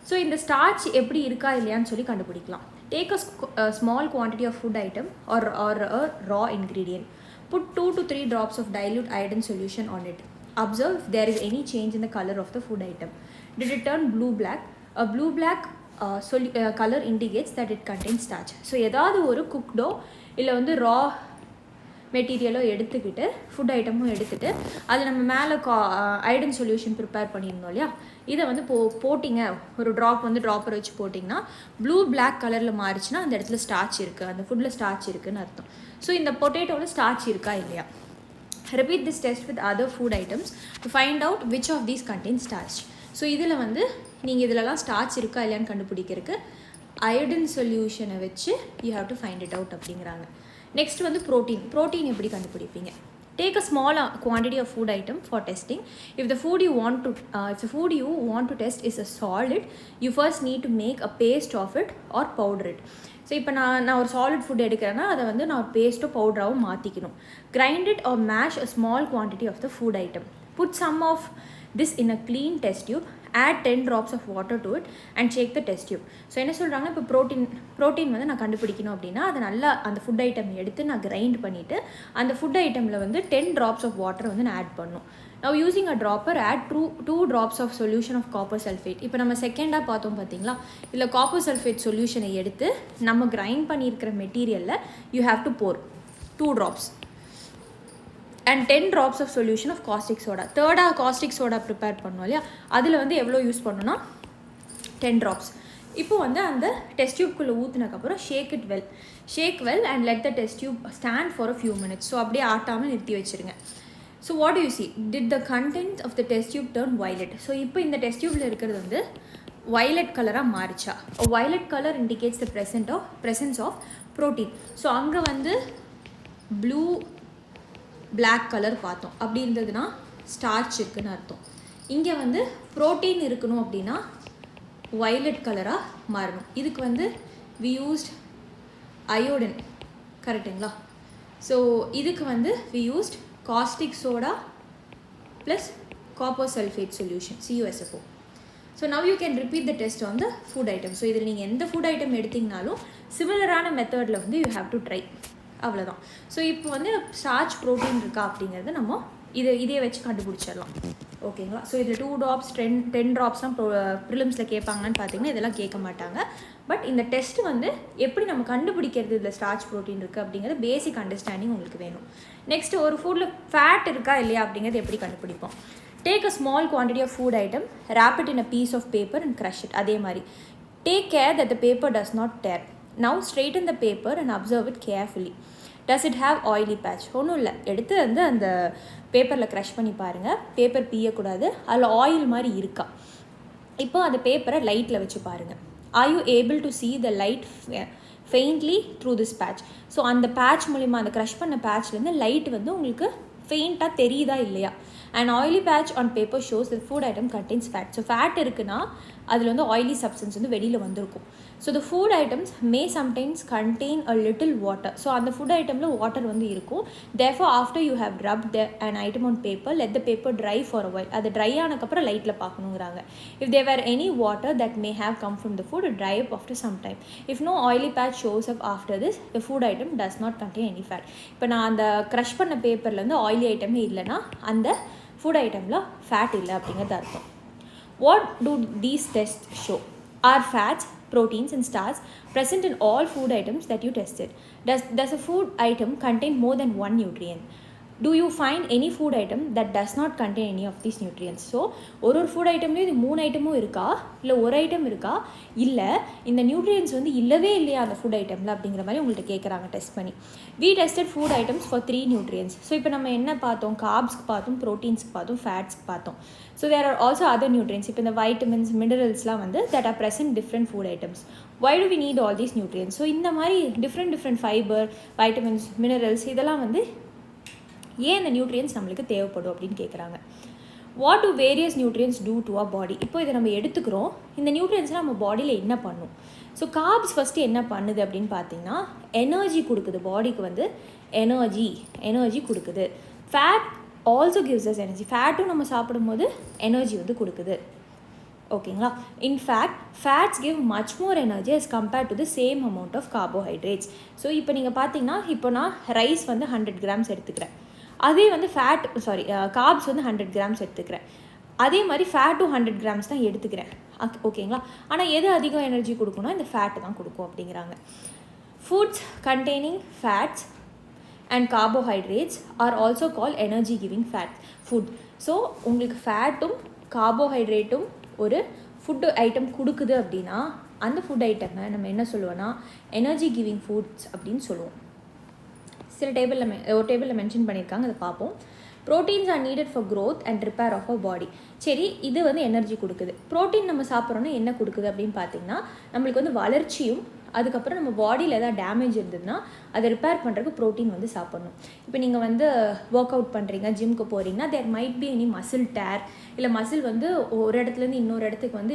ஸோ இந்த ஸ்டார்ச் எப்படி இருக்கா இல்லையான்னு சொல்லி கண்டுபிடிக்கலாம். Take a small quantity of food item or a raw ingredient. Put 2 to 3 drops of dilute iodine solution on it. Observe if there is any change in the color of the food item. Did it turn blue-black? A blue-black color indicates that it contains starch. So ஏதாவது ஒரு குக்டோ இல்லை வந்து ரா மெட்டீரியலோ எடுத்துக்கிட்டு food ஐட்டமும் எடுத்துகிட்டு அது நம்ம மேலே அயோடின் சொல்யூஷன் ப்ரிப்பேர் பண்ணியிருந்தோம் இல்லையா, இதை வந்து போட்டிங்க, ஒரு ட்ராப் வந்து ட்ராப்பர் வச்சு போட்டிங்கன்னா ப்ளூ-பிளாக் கலரில் மாறிச்சுன்னா அந்த இடத்துல ஸ்டார்ச் இருக்குது, அந்த ஃபுட்டில் ஸ்டார்ச் இருக்குதுன்னு அர்த்தம். ஸோ இந்த பொட்டேட்டோவில் ஸ்டார்ச் இருக்கா இல்லையா. Repeat this test with other food items to find out which of these contains starch. So இதில் வந்து நீங்கள் இதிலலாம் ஸ்டார்ச் இருக்கா இல்லையான்னு கண்டுபிடிக்கிறதுக்கு அயோடின் சொல்யூஷனை வச்சு you have to find it out அப்படிங்கிறாங்க. நெக்ஸ்ட் வந்து ப்ரோட்டீன் எப்படி கண்டுபிடிப்பீங்க. Take a small quantity of food item for testing. If the food you want to test is a solid, you first need to make a paste of it or powder it. So இப்போ நான் ஒரு solid food எடுக்கிறேன்னா அதை வந்து நான் ஒரு பேஸ்ட்டோ பவுடராகவும் மாற்றிக்கணும். Grind it or mash a small quantity of the food item. Put some of this in a clean test tube. Add 10 drops of water to it and shake the test tube. So என்ன சொல்கிறாங்கன்னா, இப்போ protein வந்து நான் கண்டுபிடிக்கணும் அப்படின்னா அதை நல்லா அந்த ஃபுட் ஐட்டம் எடுத்து நான் கிரைண்ட் பண்ணிவிட்டு அந்த ஃபுட் ஐட்டமில் வந்து 10 drops of water வந்து நான் ஆட் பண்ணணும். Now using a dropper, add 2 drops of solution of copper sulfate. இப்போ நம்ம செகண்டாக பார்த்தோம் பார்த்தீங்களா, இல்லை காப்பர் சல்ஃபேட் சொல்யூஷனை எடுத்து நம்ம கிரைண்ட் பண்ணியிருக்கிற மெட்டீரியலில் you have to pour 2 drops and 10 drops of solution of caustic soda. தேர்டாக caustic soda prepare பண்ணோம் இல்லையா, அதில் வந்து எவ்வளோ யூஸ் பண்ணணும்னா 10 drops. இப்போ வந்து அந்த டெஸ்ட் டியூப்குள்ளே ஊற்றுனதுக்கப்புறம் shake well and let the test tube stand for a few minutes. So அப்படியே ஆட்டாமல் நிறுத்தி வச்சுருங்க. So what you see did the content of the test tube turn violet. So இப்போ இந்த டெஸ்ட் டியூப்பில் இருக்கிறது வந்து வயலட் கலராக மாறிச்சா. Violet colour indicates the presence of protein. So அங்கே வந்து ப்ளூ பிளாக் கலர் பார்த்தோம். அப்படி இருந்ததுன்னா ஸ்டார்ச் இருக்குன்னு அர்த்தம். இங்கே வந்து ப்ரோட்டீன் இருக்கணும் அப்படின்னா வயலட் கலராக மாறணும். இதுக்கு வந்து வி யூஸ்ட் அயோடின், கரெக்டுங்களா? ஸோ இதுக்கு வந்து we used caustic soda plus copper sulphate solution CuSFO. So now you can repeat the test on the food item. So இதில் நீங்கள் எந்த ஃபுட் ஐட்டம் எடுத்திங்கனாலும் சிமிலரான மெத்தடில் வந்து யூ ஹேவ் டு ட்ரை, அவ்வளோதான். ஸோ இப்போ வந்து ஸ்டார்ச் ப்ரோட்டீன் இருக்கா அப்படிங்கிறத நம்ம இதே வச்சு கண்டுபிடிச்சிடலாம். ஓகேங்களா? ஸோ இதில் 2 drops 10 drops தான் ப்ரிலிம்ஸில் கேட்பாங்கன்னு பார்த்தீங்கன்னா இதெல்லாம் கேட்க மாட்டாங்க. பட் இந்த டெஸ்ட் வந்து எப்படி நம்ம கண்டுபிடிக்கிறது இதில் ஸ்டார்ச் ப்ரோட்டீன் இருக்குது அப்படிங்கிறது பேசிக் அண்டர்ஸ்டாண்டிங் உங்களுக்கு வேணும். நெக்ஸ்ட்டு ஒரு ஃபுட்டில் ஃபேட் இருக்கா இல்லையா அப்படிங்கிறது எப்படி கண்டுபிடிப்போம். Take a small quantity of food item, wrap it in a piece of paper and crush it. அதே மாதிரி take care that the paper does not tear. Now straighten the paper and observe it carefully. Does it have oily patch? ஒன்றும் இல்லை, எடுத்து வந்து அந்த பேப்பரில் crush பண்ணி பாருங்கள். பேப்பர் பீயக்கூடாது, அதில் ஆயில் மாதிரி இருக்கா. இப்போ அந்த பேப்பரை லைட்டில் வச்சு பாருங்கள். Are you able to see the light faintly through this patch? So அந்த பேட்ச் மூலிமா, அந்த க்ரஷ் பண்ண பேட்ச்லேருந்து லைட் வந்து உங்களுக்கு ஃபெயிண்ட்டாக தெரியுதா இல்லையா. And oily patch on paper shows the food item contains fat. So fat இருக்குன்னா அதில் வந்து ஆயிலி சப்ஸ்டன்ஸ் வந்து வெளியில் வந்திருக்கும். So the food items may sometimes contain a little water. So அந்த ஃபுட் ஐட்டமில் வாட்டர் வந்து இருக்கும். Therefore after you have rubbed an item on paper let the paper dry for a while. அது dry ஆனதுக்கப்புறம் லைட்டில் பார்க்கணுங்கிறாங்க. If there were any water that may have come from the food dry up after some time. If no oily patch shows up after this the food item does not contain any fat. இப்போ நான் அந்த crush பண்ண பேப்பரில் வந்து oily ஐட்டமே இல்லைன்னா அந்த food ஐட்டமில் fat இல்லை அப்படிங்கிறது அர்த்தம். What do these tests show? Are fats, proteins and starch present in all food items that you tested? Does a food item contain more than one nutrient? Do you find any food item that does not contain any of these nutrients? So ஒரு food ஐட்டம்லேயும் இது 3 ஐட்டமும் இருக்கா, இல்லை ஒரு item இருக்கா, இல்லை இந்த nutrients வந்து இல்லவே இல்லையா அந்த ஃபுட் ஐட்டமில் அப்படிங்கிற மாதிரி உங்கள்கிட்ட கேட்குறாங்க டெஸ்ட் பண்ணி. We tested food items for 3 nutrients. So இப்போ நம்ம என்ன பார்த்தோம், கார்ப்ஸ்க்கு பார்த்தோம், ப்ரோட்டீன்ஸ்க்கு பார்த்தோம், ஃபேட்ஸ்க்கு பார்த்தோம். So there are also other nutrients. இப்போ இந்த வைட்டமின்ஸ், மினரல்ஸ்லாம் வந்து that are present different food items. Why do we need all these nutrients? So இந்த மாதிரி டிஃப்ரெண்ட் ஃபைபர், வைட்டமின்ஸ், மினரல்ஸ் இதெல்லாம் வந்து ஏன் இந்த நியூட்ரியன்ஸ் நம்மளுக்கு தேவைப்படும் அப்படின்னு கேட்குறாங்க. What do various nutrients do to our body? இப்போ இதை நம்ம எடுத்துக்கிறோம், இந்த நியூட்ரியன்ஸ்லாம் நம்ம பாடியில் என்ன பண்ணும்? ஸோ கார்ப்ஸ் ஃபஸ்ட்டு என்ன பண்ணுது அப்படின்னு பார்த்தீங்கன்னா எனர்ஜி கொடுக்குது பாடிக்கு, வந்து எனர்ஜி கொடுக்குது. Fat also gives us energy. ஃபேட்டும் நம்ம சாப்பிடும்போது எனர்ஜி வந்து கொடுக்குது. ஓகேங்களா? In fact fats give much more energy as compared to the same amount of carbohydrates. So இப்போ நீங்கள் பார்த்தீங்கன்னா இப்போ நான் ரைஸ் வந்து 100 grams எடுத்துக்கிறேன், அதே வந்து கார்ப்ஸ் வந்து 100 grams எடுத்துக்கிறேன், அதே மாதிரி ஃபேட்டும் 100 grams தான் எடுத்துக்கிறேன். ஓகேங்களா? ஆனால் எது அதிகம் எனர்ஜி கொடுக்கும்னா இந்த ஃபேட்டு தான் கொடுக்கும் அப்படிங்கிறாங்க. Foods containing fats and carbohydrates are also call energy giving food. So உங்களுக்கு ஃபேட்டும் கார்போஹைட்ரேட்டும் ஒரு ஃபுட்டு ஐட்டம் கொடுக்குது அப்படின்னா அந்த ஃபுட் ஐட்டமை நம்ம என்ன சொல்லுவோன்னா எனர்ஜி கிவிங் ஃபுட்ஸ் அப்படின்னு சொல்லுவோம். சில ஒரு டேபிளில் மென்ஷன் பண்ணியிருக்காங்க, அதை பார்ப்போம். Proteins are needed for growth and repair of a body. சரி, இது வந்து எனர்ஜி கொடுக்குது. ப்ரோட்டீன் நம்ம சாப்பிட்றோன்னா என்ன கொடுக்குது அப்படின்னு பார்த்தீங்கன்னா நம்மளுக்கு வந்து வளர்ச்சியும், அதுக்கப்புறம் நம்ம பாடியில் ஏதாவது டேமேஜ் இருந்ததுன்னா அதை ரிப்பேர் பண்ணுறதுக்கு ப்ரோட்டீன் வந்து சாப்பிட்ணும். இப்போ நீங்கள் வந்து ஒர்க் அவுட் பண்ணுறீங்க, ஜிம்க்கு போகிறீங்கன்னா there might be any muscle tear, இல்லை மசில் வந்து ஒரு இடத்துலேருந்து இன்னொரு இடத்துக்கு வந்து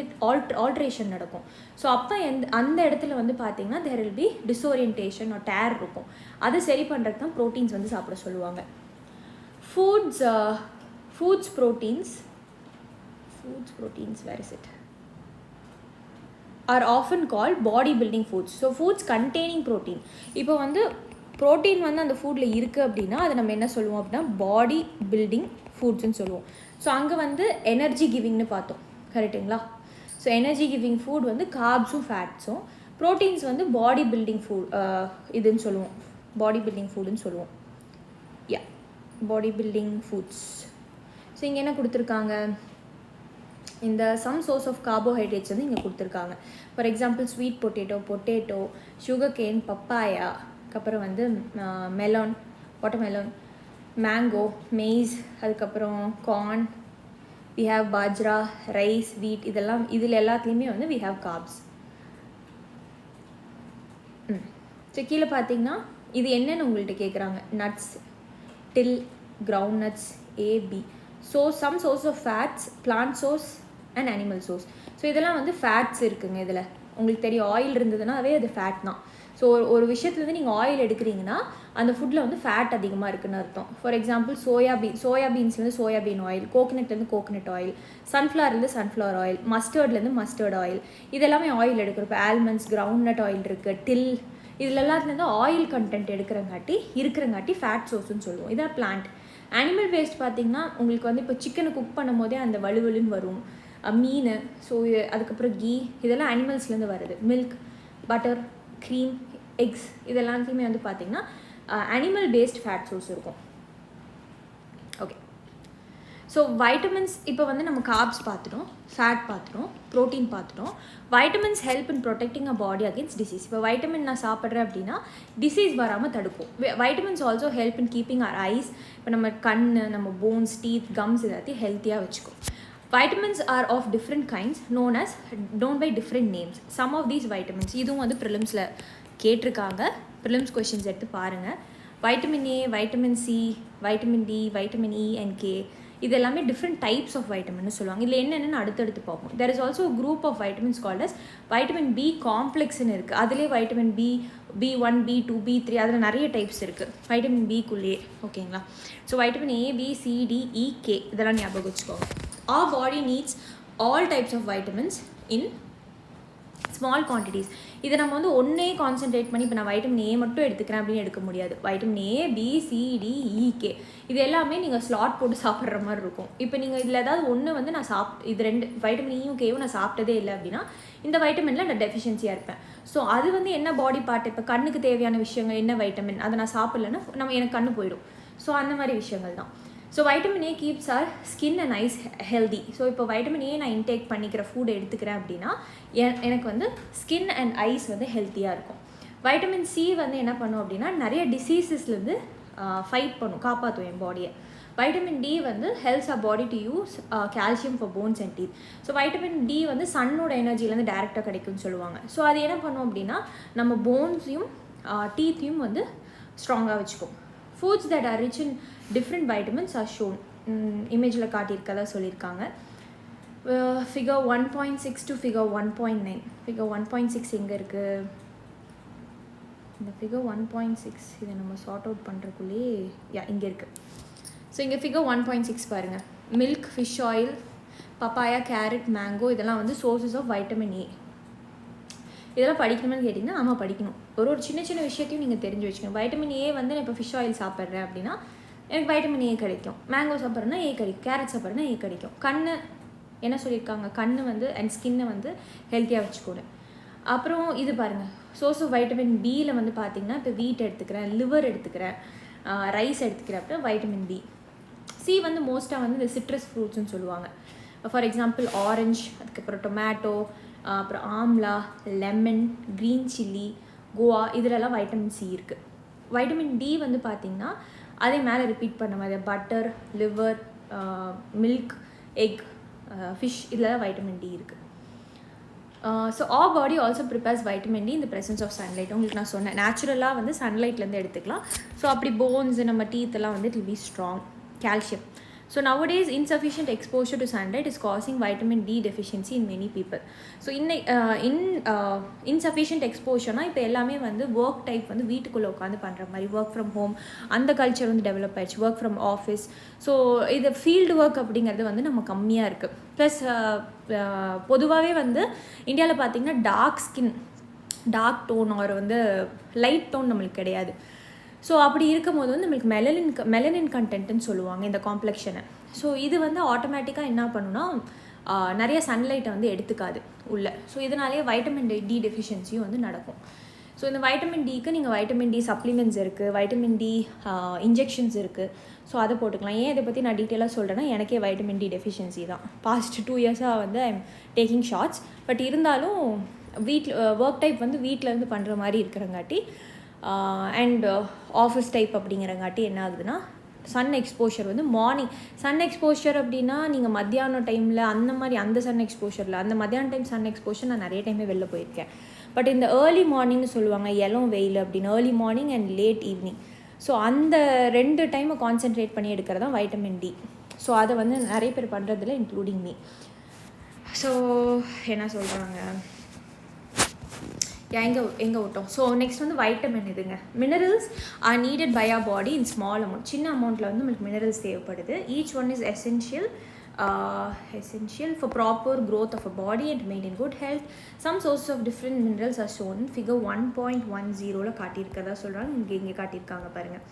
ஆல்ட்ரேஷன் நடக்கும். ஸோ அப்போ அந்த இடத்துல வந்து பார்த்தீங்கன்னா தேர் வில் பி டிஸ்ஓரியன்டேஷன் ஒரு டேர் இருக்கும். அதை சரி பண்ணுறதுக்கு தான் ப்ரோட்டீன்ஸ் வந்து சாப்பிட சொல்லுவாங்க. Foods proteins where is it are often called body building foods. So foods containing protein. இப்போ வந்து ப்ரோட்டீன் வந்து அந்த ஃபுட்டில் இருக்குது அப்படின்னா அதை நம்ம என்ன சொல்லுவோம் அப்படின்னா பாடி பில்டிங் ஃபுட்ஸ்ன்னு சொல்லுவோம். ஸோ அங்கே வந்து எனர்ஜி கிவிங்னு பார்த்தோம், கரெக்டுங்களா? ஸோ எனர்ஜி கிவிங் ஃபுட் வந்து கார்ப்ஸும் ஃபேட்ஸும், ப்ரோட்டீன்ஸ் வந்து பாடி பில்டிங் ஃபுட் இதுன்னு சொல்லுவோம், பாடி பில்டிங் ஃபுட்டுன்னு சொல்லுவோம். Body building foods. ஸோ இங்கே என்ன கொடுத்துருக்காங்க, இந்த சம் சோர்ஸ் ஆஃப் கார்போஹைட்ரேட்ஸ் வந்து இங்கே கொடுத்துருக்காங்க. For example sweet potato, sugar cane, papaya, அதுக்கப்புறம் வந்து மெலான், வாட்டர்மெலன், மேங்கோ, மெய்ஸ், அதுக்கப்புறம் corn, we have bajra, rice, wheat, இதெல்லாம் இதில் எல்லாத்துலேயுமே வந்து we have carbs. ஸோ கீழே பார்த்தீங்கன்னா இது என்னன்னு உங்கள்கிட்ட கேட்குறாங்க. நட்ஸ், டில், கிரவுண்ட் நட்ஸ், ஏபி. So some source of fats, plant source and animal source. So இதெல்லாம் வந்து ஃபேட்ஸ் இருக்குங்க. இதில் உங்களுக்கு தெரியும் ஆயில் இருந்ததுன்னா அது ஃபேட் தான். ஸோ ஒரு விஷயத்துலேருந்து நீங்கள் ஆயில் எடுக்கிறீங்கன்னா அந்த ஃபுட்டில் வந்து ஃபேட் அதிகமாக இருக்குதுன்னு அர்த்தம். ஃபார் எக்ஸாம்பிள் சோயாபீன்ஸ்லேருந்து சோயாபீன் ஆயில், கோகனட்லேருந்து கோகனட் ஆயில், சன்ஃப்ளவர்லேருந்து சன்ஃப்ளவர் ஆயில், மஸ்டர்ட்லேருந்து மஸ்டர்ட் ஆயில், இதெல்லாமே ஆயில் எடுக்கிறப்ப ஆல்மண்ட்ஸ், கிரவுண்ட் நட் ஆயில் இருக்குது, டில், இதில் எல்லாத்துலேருந்து ஆயில் கண்டென்ட் இருக்கிறங்காட்டி ஃபேட் சோர்ஸ்ன்னு சொல்லுவோம். இதான் பிளான்ட். அனிமல் வேஸ்ட் பார்த்திங்கன்னா உங்களுக்கு வந்து இப்போ சிக்கனை குக் பண்ணும் போதே அந்த வலுவலுன்னு வரும், மீன், ஸோ அதுக்கப்புறம் கீ, இதெல்லாம் அனிமல்ஸ்லேருந்து வருது. மில்க், பட்டர், க்ரீம், எக்ஸ், இதெல்லாத்தையுமே வந்து பார்த்திங்கன்னா அனிமல் பேஸ்ட் ஃபேட் சோர்ஸ் இருக்கும். ஓகே, ஸோ வைட்டமின்ஸ் இப்போ வந்து நம்ம கார்ப்ஸ் பார்த்துட்டோம், ஃபேட் பார்த்துட்டோம், ப்ரோட்டீன் பார்த்துட்டோம். Vitamins help in protecting a body against disease. இப்போ வைட்டமின் நான் சாப்பிட்றேன் அப்படின்னா டிசீஸ் வராமல் தடுக்கும். Vitamins also help in keeping our eyes, இப்போ நம்ம கண், நம்ம போன்ஸ், டீத், கம்ஸ் எல்லாத்தையும் ஹெல்த்தியாக வச்சுக்கும். Vitamins are of different kinds known by different names. Some of these vitamins, இதுவும் வந்து ப்ரிலிம்ஸில் கேட்டிருக்காங்க. ப்ரிலிம்ஸ் கொஷின்ஸ் எடுத்து பாருங்கள். Vitamin A, vitamin C, vitamin D, vitamin E and K, இது எல்லாமே டிஃப்ரெண்ட் டைப்ஸ் ஆஃப் வைட்டமின்னு சொல்லுவாங்க. இதில் என்னென்னு அடுத்தடுத்து பார்ப்போம். There is also group of vitamins called as vitamin B காம்ப்ளெக்ஸ்ன்னு இருக்குது. அதிலே வைட்டமின் B1, B2, B3, அதில் நிறைய டைப்ஸ் இருக்குது வைட்டமின் பிக்குள்ளேயே. ஓகேங்களா? So vitamin A, B, C, D, E, K இதெல்லாம் ஞாபகம் வச்சுக்கோங்க. Our body needs all types of vitamins in small quantities. இதை நம்ம வந்து ஒன்றே கான்சென்ட்ரேட் பண்ணி இப்போ நான் வைட்டமின் ஏ மட்டும் எடுத்துக்கிறேன் அப்படின்னு எடுக்க முடியாது. Vitamin A, B, C, D, E, K இது எல்லாமே நீங்கள் ஸ்லாட் போட்டு சாப்பிட்ற மாதிரி இருக்கும். இப்போ நீங்கள் இதில் ஏதாவது ஒன்று வந்து நான் இது ரெண்டு வைட்டமின் ஈயும் கேவும் நான் சாப்பிட்டதே இல்லை அப்படின்னா இந்த வைட்டமினில் நான் டெஃபிஷியன்சியாக இருப்பேன். ஸோ அது வந்து என்ன பாடி பார்ட், இப்போ கண்ணுக்கு தேவையான விஷயங்கள் என்ன வைட்டமின், அதை நான் சாப்பிட்லன்னா எனக்கு கண்ணு போயிடும். ஸோ அந்த மாதிரி விஷயங்கள் தான். So vitamin A keeps our skin and eyes healthy. So இப்போ வைட்டமின் ஏ நான் இன்டேக் பண்ணிக்கிற ஃபுட் எடுத்துக்கிறேன் அப்படின்னா எனக்கு வந்து ஸ்கின் அண்ட் ஐஸ் வந்து ஹெல்த்தியாக இருக்கும். வைட்டமின் சி வந்து என்ன பண்ணும் அப்படின்னா நிறைய டிசீசஸ்லேருந்து ஃபைட் பண்ணும், காப்பாற்றும் என் பாடியை. வைட்டமின் டி வந்து helps a body to use calcium for bones and teeth. So vitamin D வந்து சன்னோட எனர்ஜிலேருந்து டேரெக்டாக கிடைக்கும்னு சொல்லுவாங்க. ஸோ அது என்ன பண்ணும் அப்படின்னா நம்ம போன்ஸையும் டீத்தையும் வந்து ஸ்ட்ராங்காக வச்சுக்கும். Foods that are rich in different vitamins are shown. இமேஜில் காட்டியிருக்கதா சொல்லியிருக்காங்க. Figure 1.6 to figure 1.9. ஃபிகர் 1.6 எங்கே இருக்குது? இந்த ஃபிகர் 1.6 இதை நம்ம சார்ட் அவுட் பண்ணுறக்குள்ளே இங்கே இருக்குது. ஸோ இங்கே ஃபிகர் 1.6 பாருங்கள். Milk, fish oil, papaya, carrot, mango இதெல்லாம் வந்து சோர்சஸ் ஆஃப் வைட்டமின் ஏ. இதெல்லாம் படிக்கணும்னு கேட்டிங்கன்னா ஆமாம் படிக்கணும். ஒரு சின்ன சின்ன விஷயத்தையும் நீங்கள் தெரிஞ்சு வச்சுக்கணும். வைட்டமின் ஏ வந்து நான் இப்போ ஃபிஷ் ஆயில் சாப்பிட்றேன் அப்படின்னா எனக்கு வைட்டமின் ஏ கிடைக்கும். மேங்கோ சாப்பிட்றேன்னா ஏ கிடைக்கும். கேரட் சாப்பிட்றேன்னா ஏ கிடைக்கும். கண் என்ன சொல்லியிருக்காங்க, கண் வந்து அண்ட் ஸ்கின்னை வந்து ஹெல்த்தியாக வச்சுக்கணும். அப்புறம் இது பாருங்கள், சோர்ஸ் ஆஃப் வைட்டமின் பியில் வந்து பார்த்திங்கன்னா இப்போ வீட் எடுத்துக்கிறேன், லிவர் எடுத்துக்கிறேன், ரைஸ் எடுத்துக்கிறேன் அப்படின்னா வைட்டமின் பி. சி வந்து மோஸ்ட்டாக வந்து இந்த சிட்ரஸ் ஃப்ரூட்ஸ்ன்னு சொல்லுவாங்க. ஃபார் எக்ஸாம்பிள் ஆரஞ்ச், அதுக்கப்புறம் டொமேட்டோ, அப்புறம் amla, lemon, green chilli, guava இதிலெல்லாம் வைட்டமின் சி இருக்குது. வைட்டமின் டி வந்து பார்த்திங்கன்னா அதே மேலே ரிப்பீட் பண்ண மாதிரி butter, liver, milk, egg, fish இதில் வைட்டமின் டி இருக்குது. So our body also prepares vitamin D in the presence of sunlight. உங்களுக்கு நான் சொன்னேன் நேச்சுரலாக வந்து சன்லைட்லேருந்து எடுத்துக்கலாம். ஸோ அப்படி போன்ஸ் நம்ம டீத்தெல்லாம் வந்து it will be strong. Calcium. So nowadays insufficient exposure to sunlight is causing vitamin D deficiency in many people. So insufficient exposure na ipo ellame vandu work type vandu veetukulla ukkandu pandra mari work from home and culture vandu develop aichu, work from office. So idu field work அப்படிங்கிறது வந்து நம்ம கம்மியாக இருக்குது. Plus பொதுவாகவே வந்து இந்தியாவில் பார்த்திங்கன்னா dark tone ஒரு வந்து லைட் டோன் நம்மளுக்கு கிடையாது. ஸோ அப்படி இருக்கும் போது வந்து நம்மளுக்கு மெலனின் கண்டென்ட்னு சொல்லுவாங்க இந்த காம்ப்ளெக்ஷனை. ஸோ இது வந்து ஆட்டோமேட்டிக்காக என்ன பண்ணுன்னா நிறைய சன்லைட்டை வந்து எடுத்துக்காது உள்ள. ஸோ இதனாலேயே வைட்டமின் டி டெஃபிஷியன்சியும் வந்து நடக்கும். ஸோ இந்த வைட்டமின் டிக்கு நீங்கள் வைட்டமின் டி சப்ளிமெண்ட்ஸ் இருக்குது, வைட்டமின் டி இன்ஜெக்ஷன்ஸ் இருக்குது. ஸோ அதை போட்டுக்கலாம். ஏன் இதை பற்றி நான் டீட்டெயிலாக சொல்கிறேன்னா, எனக்கே வைட்டமின் டி டெஃபிஷியன்சி தான். பாஸ்ட் 2 இயர்ஸாக வந்து I am taking shots. But இருந்தாலும் வீட்டில் ஒர்க் டைப் வந்து வீட்டிலேருந்து பண்ணுற மாதிரி இருக்கிறங்காட்டி அண்ட் ஆஃபீஸ் டைப் அப்படிங்கிறங்காட்டி என்ன ஆகுதுன்னா, சன் எக்ஸ்போஷர் வந்து மார்னிங் சன் எக்ஸ்போஷர் அப்படின்னா நீங்கள் மத்தியானம் டைமில் அந்த மாதிரி அந்த சன் எக்ஸ்போஷரில் அந்த மத்தியான டைம் சன் எக்ஸ்போஷர் நான் நிறைய டைமே வெளில போயிருக்கேன். பட் இந்த ஏர்லி மார்னிங்னு சொல்லுவாங்க, இளம் வெயில் அப்படின்னு, early morning and late evening. So அந்த 2 டைமை கான்சென்ட்ரேட் பண்ணி எடுக்கிறது தான் வைட்டமின் டி. ஸோ அதை வந்து நிறைய பேர் பண்ணுறதில்ல, இன்க்ளூடிங் மீ. ஸோ என்ன சொல்கிறாங்க, எங்கே விட்டோம். ஸோ நெக்ஸ்ட் வந்து வைட்டமின் இதுங்க. Minerals are needed by our body in small amount. சின்ன அமௌண்ட்டில் வந்து உங்களுக்கு மினரல்ஸ் தேவைப்படுது. Each one is essential for proper growth of a body and to maintain good health. Some sources of different minerals are shown in figure 1.10 காட்டியிருக்கதா சொல்கிறாங்க. இங்கே காட்டியிருக்காங்க பாருங்கள்.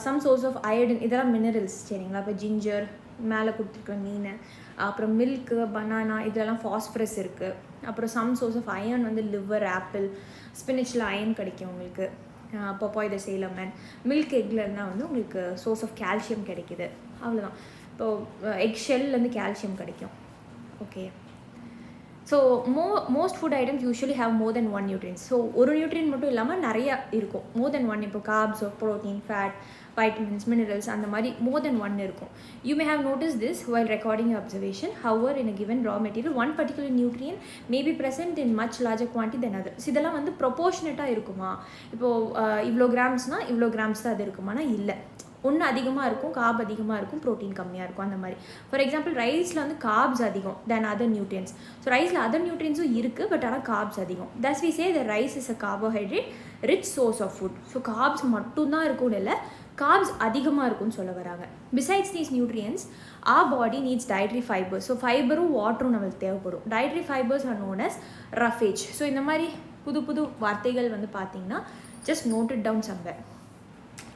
Some source of iodine, இதெல்லாம் மினரல்ஸ் சரிங்களா. இப்போ ஜிஞ்சர் மேலே கொடுத்துருக்குற மீன், அப்புறம் மில்க்கு, பனானா, இதெல்லாம் ஃபாஸ்பரஸ் இருக்குது. அப்புறம் சம் சோர்ஸ் ஆஃப் அயன் வந்து லிவர், ஆப்பிள், ஸ்பினிச்சில் அயன் கிடைக்கும் உங்களுக்கு. பப்பாய் த லெமன், மில்க் எக்லேருந்தால் வந்து உங்களுக்கு சோர்ஸ் ஆஃப் கால்சியம் கிடைக்கிது. அவ்வளோதான். இப்போது எக் ஷெல்லேருந்து கால்சியம் கிடைக்கும். Okay. So most food items usually have more than 1 nutrients. So ஒரு நியூட்ரியன் மட்டும் இல்லாமல் நிறையா இருக்கும், மோர் தென் 1. இப்போ carbs, protein, fat, vitamins, minerals அந்த மாதிரி more than 1 இருக்கும். You may have noticed this while recording your observation. However, in a given raw material, one particular nutrient may be present in much larger quantity than others. இதெல்லாம் வந்து ப்ரொபோர்ஷனேட்டாக இருக்குமா? இப்போது இவ்வளோ கிராம்ஸ்னால் இவ்வளோ grams தான் அது இருக்குமானா இல்லை. ஒன்று அதிகமாக இருக்கும், கார்ப் அதிகமாக இருக்கும், ப்ரோட்டீன் கம்மியாக இருக்கும். அந்த மாதிரி ஃபார் எக்ஸாம்பிள் ரைஸில் வந்து கார்ப்ஸ் அதிகம் தென் அதர் நியூட்ரியன்ஸ். ஸோ ரைஸில் அதர் நியூட்ரியன்ஸும் இருக்குது, பட் ஆனால் கார்ப்ஸ் அதிகம். Thus we say the rice is a carbohydrate rich source of food. So carbs மட்டும்தான் இருக்கும்னு இல்லை, கார்ப்ஸ் அதிகமாக இருக்கும்னு சொல்ல வராங்க. Besides these nutrients are body needs dietary fibers. So ஃபைபரும் வாட்டரும் நம்மளுக்கு தேவைப்படும். Dietary fibers are known as roughage. So இந்த மாதிரி புது புது வார்த்தைகள் வந்து பார்த்திங்கன்னா just note it down somewhere.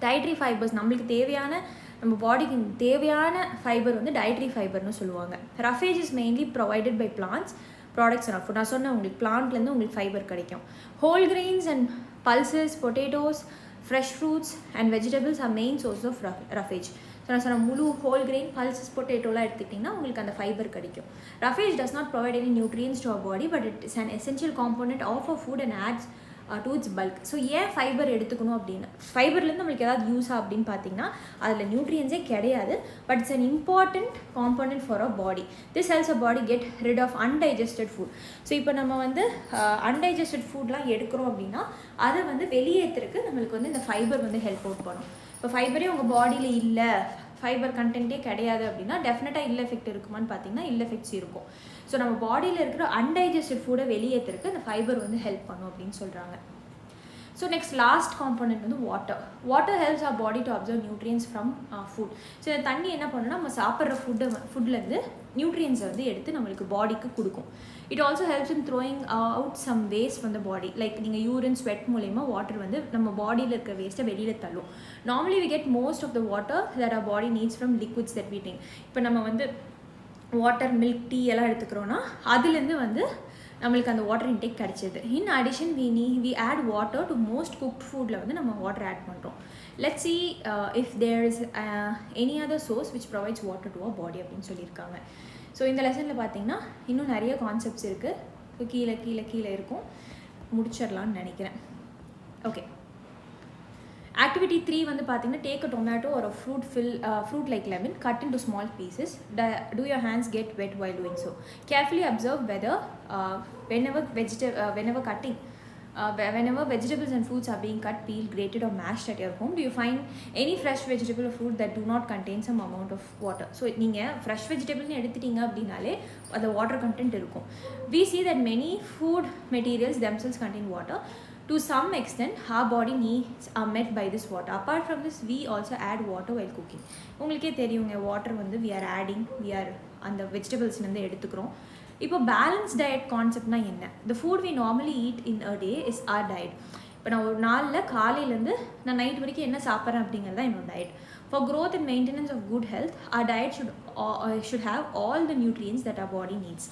Dietary fibres நம்மளுக்கு தேவையான, நம்ம பாடிக்கு தேவையான ஃபைபர் வந்து டயட்ரி ஃபைபர்னு சொல்லுவாங்க. Roughage is mainly provided by plants products of food. நான் சொன்னேன் உங்களுக்கு பிளான்ட்லேருந்து உங்களுக்கு ஃபைபர் கிடைக்கும். Whole grains and pulses, potatoes, fresh fruits and vegetables are main source of roughage. ஸோ நான் சொன்ன முழு ஹோல் கிரெயின், பல்சஸ், பொட்டேட்டோலாம் எடுத்துக்கிட்டிங்கன்னா உங்களுக்கு அந்த ஃபைபர் கிடைக்கும். roughage does not provide any nutrients to our body, but it is an essential component of our food and adds to its bulk. So ஏன் fibre எடுத்துக்கணும் அப்படின்னா, ஃபைபர்லேருந்து நம்மளுக்கு ஏதாவது யூஸா அப்படின்னு பார்த்தீங்கன்னா அதில் நியூட்ரியன்ஸே கிடையாது, but it's an important component for a body. This helps a body get rid of undigested food. So இப்போ நம்ம வந்து அன்டைஜஸ்டட் ஃபுட்லாம் எடுக்கிறோம் அப்படின்னா அதை வந்து வெளியேற்றுறதுக்கு நம்மளுக்கு வந்து இந்த ஃபைபர் வந்து ஹெல்ப் அவுட் பண்ணும். இப்போ ஃபைபரே உங்கள் பாடியில் இல்லை, ஃபைபர் கண்டென்ட்டே கிடையாது அப்படின்னா டெஃபினட்டாக இல்லை எஃபெக்ட் இருக்குமான்னு பார்த்தீங்கன்னா இல்லை எஃபெக்ட்ஸ் இருக்கும். ஸோ நம்ம பாடியில் இருக்கிற அன்டைஜஸ்டட் ஃபுட்டை வெளியேற்றுறதுக்கு அந்த ஃபைபர் வந்து ஹெல்ப் பண்ணும் அப்படின்னு சொல்கிறாங்க. ஸோ நெக்ஸ்ட் லாஸ்ட் காம்பனண்ட் வந்து water. Water helps our body to observe nutrients from food. So இந்த தண்ணி என்ன பண்ணுன்னா நம்ம சாப்பிட்ற ஃபுட்லேருந்து நியூட்ரியன்ஸை வந்து எடுத்து நம்மளுக்கு பாடிக்கு கொடுக்கும். It also helps in throwing out some waste from the body. Like நீங்கள் யூரின், ஸ்வெட் மூலயமா வாட்டர் வந்து நம்ம பாடியில் இருக்கிற வேஸ்ட்டை வெளியில் தள்ளும். Normally we get most of the water that our body needs from liquids that we drink. இப்போ நம்ம வந்து வாட்டர், மில்க், டீ எல்லாம் எடுத்துக்கிறோன்னா அதுலேருந்து வந்து நம்மளுக்கு அந்த வாட்டர் இன்டேக் கிடச்சிது. In addition we add water to most cooked ஃபுட்டில் வந்து நம்ம வாட்டர் ஆட் பண்ணுறோம். Let's see if there is any other source which provides water to our body அப்படின்னு சொல்லியிருக்காங்க. ஸோ இந்த லெசனில் பார்த்தீங்கன்னா இன்னும் நிறைய கான்செப்ட்ஸ் இருக்குது. கீழே கீழே கீழே இருக்கும், முடிச்சிடலான்னு நினைக்கிறேன். ஓகே. ஆக்டிவிட்டி 3 வந்து பார்த்தீங்கன்னா டேக் அ டொமேட்டோ ஒரு fruit like lemon, cut in to small pieces, do your hands get wet while doing so. Carefully observe whether whenever cutting whenever vegetables and fruits are being cut, peeled, grated or mashed at your home, do you find any fresh vegetable or fruit that do not contain some amount of water? So நீங்கள் fresh வெஜிடபிள்னு எடுத்துட்டீங்க அப்படின்னாலே அந்த water content இருக்கும். We see that many food materials themselves contain water. To some extent, our body needs are met by this water. Apart from this, we also add water while cooking. உங்களுக்கே தெரியுங்க, water வந்து we are அந்த வெஜிடபிள்ஸ்லேருந்து எடுத்துக்கிறோம். இப்போ balance diet கான்செப்ட்னா என்ன? The food we normally eat in a day is our diet. இப்போ நான் ஒரு நாளில் காலையிலேருந்து நான் நைட் வரைக்கும் என்ன சாப்பிட்றேன் அப்படிங்கிறது தான் என்னோட diet. For growth and maintenance of good health, our diet should have all the nutrients that our body needs.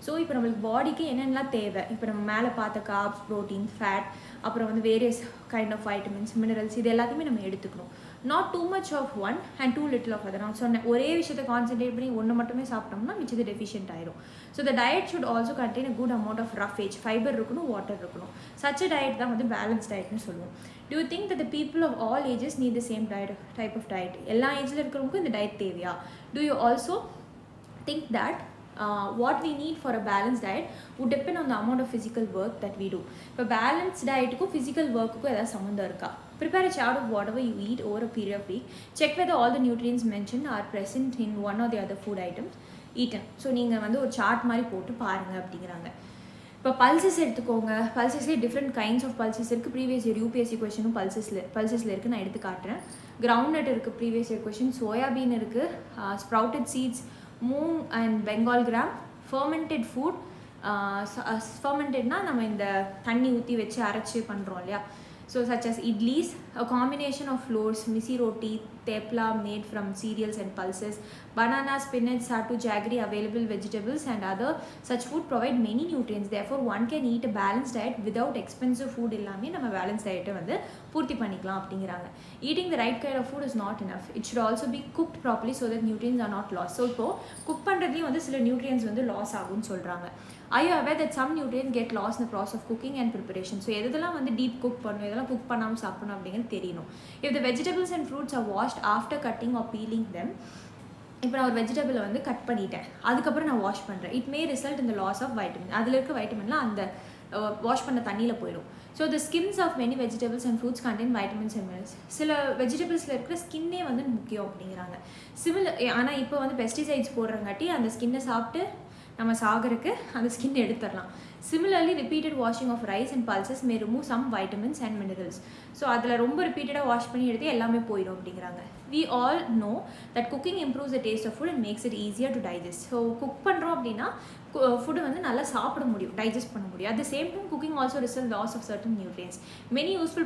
So இப்போ நம்மளுக்கு பாடிக்கு என்னென்னலாம் தேவை, இப்போ நம்ம மேலே பார்த்த கார்ப்ஸ், ப்ரோட்டீன், ஃபேட், அப்புறம் வந்து various kind of vitamins, minerals, இது எல்லாத்தையுமே நம்ம எடுத்துக்கணும். Not too much of one and too little of other. நான் சொன்னேன் ஒரே விஷயத்தை கான்சென்ட்ரேட் பண்ணி ஒன்று மட்டுமே சாப்பிட்டோம்னா மிச்சது டெஃபிஷியன்ட் ஆயிரும். So the diet should also contain a good amount of roughage, fibre இருக்கணும், வாட்டர் இருக்கணும். சச் அ டயட் தான் வந்து பேலன்ஸ் டயட்னு சொல்லுவோம். Do you think that the people of all ages need the same type of diet? எல்லா ஏஜில் இருக்கிறவங்களுக்கும் இந்த diet தேவையா? Do you also think that what we need for a balanced diet would depend on the amount of physical work that we do? இப்போ balance டயட்டுக்கும் physical ஒர்க்குக்கும் ஏதாவது சம்மந்தம் இருக்கா? Prepare a chart of whatever you eat over a period of week. Check whether all the nutrients mentioned are present in one or the other food items eaten. So நீங்கள் வந்து ஒரு chart மாதிரி போட்டு பாருங்கள் அப்படிங்கிறாங்க. இப்போ பல்சஸ் எடுத்துக்கோங்க. பல்சஸ்லேயே டிஃப்ரெண்ட் கைண்ட்ஸ் ஆஃப் பல்சஸ் இருக்குது. ப்ரீவியஸ் இயர் UPSC கொஷனும் பல்சஸில் இருக்குது, நான் எடுத்து காட்டுறேன். கிரவுண்ட் நட் இருக்குது, ப்ரீவியஸ் இயர் கொஷின். சோயாபீன் இருக்குது, sprouted seeds, moong and Bengal gram, fermented food. ஃபர்மெண்டட்னா நம்ம இந்த தண்ணி ஊற்றி வச்சு அரைச்சி பண்ணுறோம் இல்லையா. So such as idlis, a combination of flours, misi roti, tepla made from cereals and pulses, banana, spinach, sattu, jaggery, available vegetables and other such food provide many nutrients. Therefore, one can eat a balanced diet without expensive food illame நம்ம balanced diet வந்து பூர்த்தி பண்ணிக்கலாம் அப்படிங்கிறாங்க. Eating the right kind of food is not enough. It should also be cooked properly so that nutrients are not lost. So இப்போ cook பண்ணுறதுலேயும் வந்து சில nutrients வந்து loss ஆகும்னு சொல்கிறாங்க. Are you aware that some nutrients get lost in the process of cooking and preparation? So எதெல்லாம் வந்து deep cook பண்ணணும், எதெல்லாம் குக் பண்ணாமல் சாப்பிடணும் அப்படிங்கிறது தெரியணும். If the vegetables and fruits are washed after cutting or peeling them, இப்போ நான் ஒரு வெஜிடபிளை வந்து கட் பண்ணிட்டேன், அதுக்கப்புறம் நான் வாஷ் பண்ணுறேன், it may result in the loss of vitamin. அதில் இருக்க வைட்டமின்லாம் அந்த வாஷ் பண்ண தண்ணியில் போயிடும். So the skins of many vegetables and fruits contain vitamins and minerals. சில வெஜிடபிள்ஸில் இருக்கிற ஸ்கின்னே வந்து முக்கியம் அப்படிங்கிறாங்க. ஆனால் இப்போ வந்து பெஸ்டிசைட்ஸ் போடுறங்காட்டி அந்த ஸ்கின்னை சாப்பிட்டு நம்ம சாகருக்கு அந்த ஸ்கின் எடுத்துடலாம். Similarly, repeated washing of rice and pulses may remove some vitamins and minerals. So அதில் ரொம்ப ரிப்பீட்டடாக வாஷ் பண்ணி எடுத்து எல்லாமே போயிடும் அப்படிங்கிறாங்க. We all know that cooking improves the taste of food and makes it easier to digest. So cook பண்ணுறோம் அப்படின்னா ஃபுட்டு வந்து நல்லா சாப்பிட முடியும், டைஜஸ்ட் பண்ண முடியும். At the same time, cooking also results loss of certain nutrients. Many useful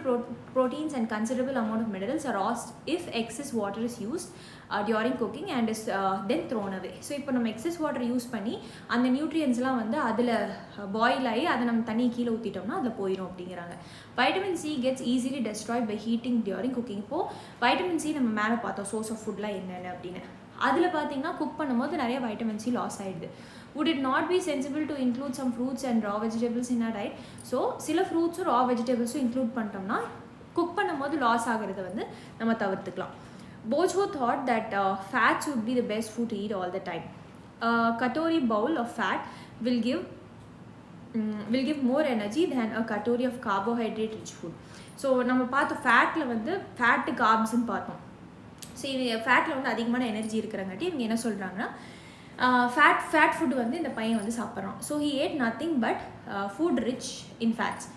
proteins and considerable amount of minerals are lost if excess water is used during cooking and is then thrown away. So இப்போ நம்ம excess water use பண்ணி அந்த நியூட்ரியன்ஸ்லாம் வந்து அதில் boil ஆகி அதை நம்ம தண்ணி கீழே ஊற்றிட்டோம்னா அதில் போயிடும் அப்படிங்கிறாங்க. Vitamin C gets easily destroyed by heating during cooking. இப்போது வைட்டமின் சி நம்ம மேலே பார்த்தோம் சோர்ஸ் ஆஃப் ஃபுட்லாம் என்னென்ன அப்படின்னு. அதில் பார்த்தீங்கன்னா குக் பண்ணும்போது நிறைய வைட்டமின் சி லாஸ் ஆகிடுது. Would it not be sensible to include some fruits and raw vegetables in our diet? So சில ஃப்ரூட்ஸும் ரா வெஜிடபிள்ஸும் இன்க்ளூட் பண்ணிட்டோம்னா குக் பண்ணும்போது லாஸ் ஆகிறத வந்து நம்ம தவிர்த்துக்கலாம். Bojo thought that fats would be the best food to eat all the time. A katori bowl of fat will give more energy than a katori of carbohydrate rich food. So நம்ம பார்த்தோம் ஃபேட்டில் வந்து fat கார்ப்ஸ்ன்னு பார்த்தோம். So இது ஃபேட்டில் வந்து அதிகமான energy இருக்கிறங்காட்டி இவங்க என்ன சொல்கிறாங்கன்னா ஃபேட் ஃபுட் வந்து இந்த பையன் வந்து சாப்பிட்றான். So he ate nothing but food rich in fats.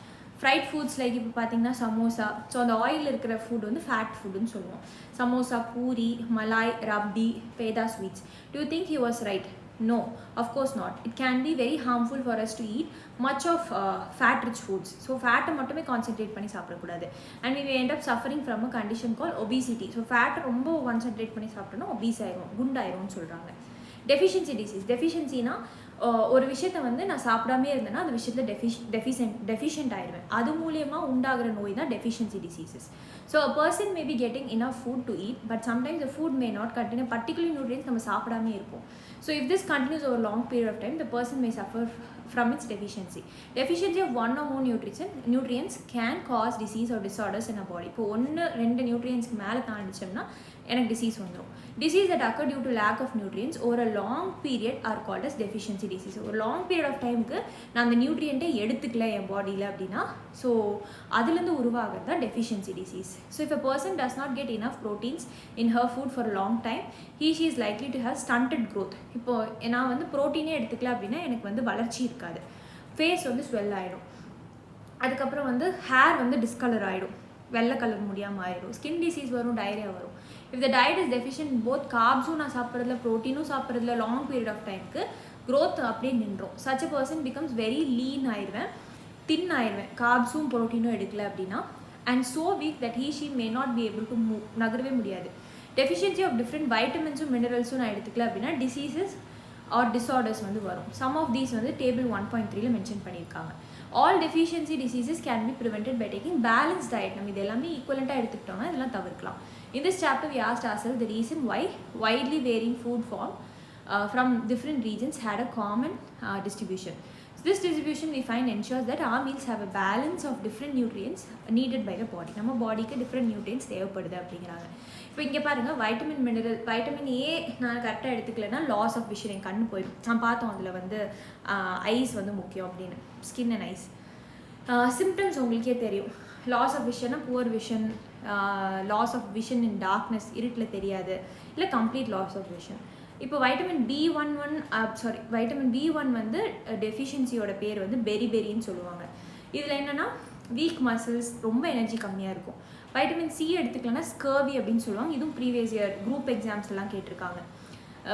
Fried foods like இப்போ பார்த்தீங்கன்னா சமோசா. ஸோ அந்த ஆயில் இருக்கிற ஃபுட் வந்து ஃபேட் ஃபுட்டுன்னு சொல்லுவோம். Samosa, puri, malai, rabri, petha sweets. Do you think he was right? No, of course not. It can be very harmful for us to eat much of fat rich foods. So fat மட்டுமே concentrate பண்ணி சாப்பிடக்கூடாது. And we may end up suffering from a condition called obesity. So fat ரொம்ப concentrate பண்ணி சாப்பிட்டோம்னா obese ஆயிரும், குண்டாயிரும்னு சொல்கிறாங்க. Deficiency disease. டெஃபிஷியன்சினா ஒரு விஷயத்தை வந்து நான் சாப்பிடாமே இருந்தேன்னா அந்த விஷயத்தில் டெஃபிஷியன்ட் ஆயிடுவேன். அது மூலியமாக உண்டாகிற நோய் தான் deficiency diseases. So a person may be getting enough food to eat but sometimes the food may not continue particular nutrients நம்ம சாப்பிடாமே இருப்போம். So if this continues over long period of time the person may suffer from its deficiency. Deficiency of one or more nutrients can cause disease or disorders in our body. இப்போ 1-2 நியூட்ரியன்ஸ்க்கு மேலே தாண்டிச்சோம்னா எனக்கு disease வந்துடும். Disease that occur due to lack of nutrients over a long period are called as deficiency disease. ஒரு long period of டைமுக்கு நான் அந்த நியூட்ரியண்ட்டை எடுத்துக்கல என் பாடியில் அப்படின்னா ஸோ அதுலேருந்து உருவாகிறது தான் deficiency disease. So if a person does not get enough proteins in her food for a long time, she is likely to have stunted growth. இப்போது நான் வந்து ப்ரோட்டீனே எடுத்துக்கல அப்படின்னா எனக்கு வந்து வளர்ச்சி இருக்காது, ஃபேஸ் வந்து ஸ்வெல் ஆகிடும், அதுக்கப்புறம் வந்து ஹேர் வந்து டிஸ்கலர் ஆகிடும், வெள்ளை கலர் முடியாமல் ஆகிடும், ஸ்கின் டிசீஸ் வரும், டயரியா வரும். If the diet is deficient both கார்ப்ஸும் நான் சாப்பிட்றதுல ப்ரோட்டீனும் சாப்பிட்றதுல லாங் பீரியட் ஆஃப் டைமுக்கு க்ரோத் அப்படியே நின்றோம். Such a person becomes very lean ஆயிடுவேன், தின் ஆயிடுவேன் கார்ப்ஸும் ப்ரோட்டீனும் எடுக்கல அப்படின்னா. And so weak that she may not be able to நகரவே முடியாது. டெஃபிஷியன்சி ஆஃப் டிஃப்ரெண்ட் வைட்டமின்ஸும் மினரல்ஸும் நான் எடுத்துக்கல அப்படின்னா டிசீசஸ் ஆர் டிஸார்டர்ஸ் வந்து வரும். சம் ஆஃப் தீஸ் வந்து டேபிள் 1.3ல மென்ஷன் பண்ணியிருக்காங்க. All deficiency diseases can be prevented by taking balance diet. நம்ம இது எல்லாமே ஈக்குவலண்ட்டாக எடுத்துக்கிட்டோம்னா இதெல்லாம் தவிர்க்கலாம். In this chapter we asked ourselves the reason why widely varying food form from different regions had a common distribution. So this distribution we find ensures that our meals have a balance of different nutrients needed by the body. நம்ம பாடிக்கு different nutrients தேவைப்படுது அப்படிங்கிறாங்க. இப்போ இங்கே பாருங்கள் vitamin mineral, vitamin A நான் கரெக்டாக எடுத்துக்கலைன்னா loss of vision, என் கண் போயிடும். நான் பார்த்தோம் அதில் வந்து ஐஸ் வந்து முக்கியம் அப்படின்னு, ஸ்கின் அண்ட் ஐஸ். சிம்டம்ஸ் உங்களுக்கே தெரியும். லாஸ் ஆஃப் விஷன்னா poor vision, loss of vision in darkness, இருட்டில் தெரியாது, இல்லை கம்ப்ளீட் லாஸ் ஆஃப் விஷன். இப்போ வைட்டமின் B1 வந்து டெஃபிஷியன்சியோட பேர் வந்து பெரின்னு சொல்லுவாங்க. இதில் என்னென்னா வீக் மசில்ஸ், ரொம்ப எனர்ஜி கம்மியாக இருக்கும். வைட்டமின் சி எடுத்துக்கலன்னா ஸ்கர்வி அப்படின்னு சொல்லுவாங்க. இதுவும் ப்ரீவியஸ் இயர் குரூப் எக்ஸாம்ஸ்லாம் கேட்டிருக்காங்க.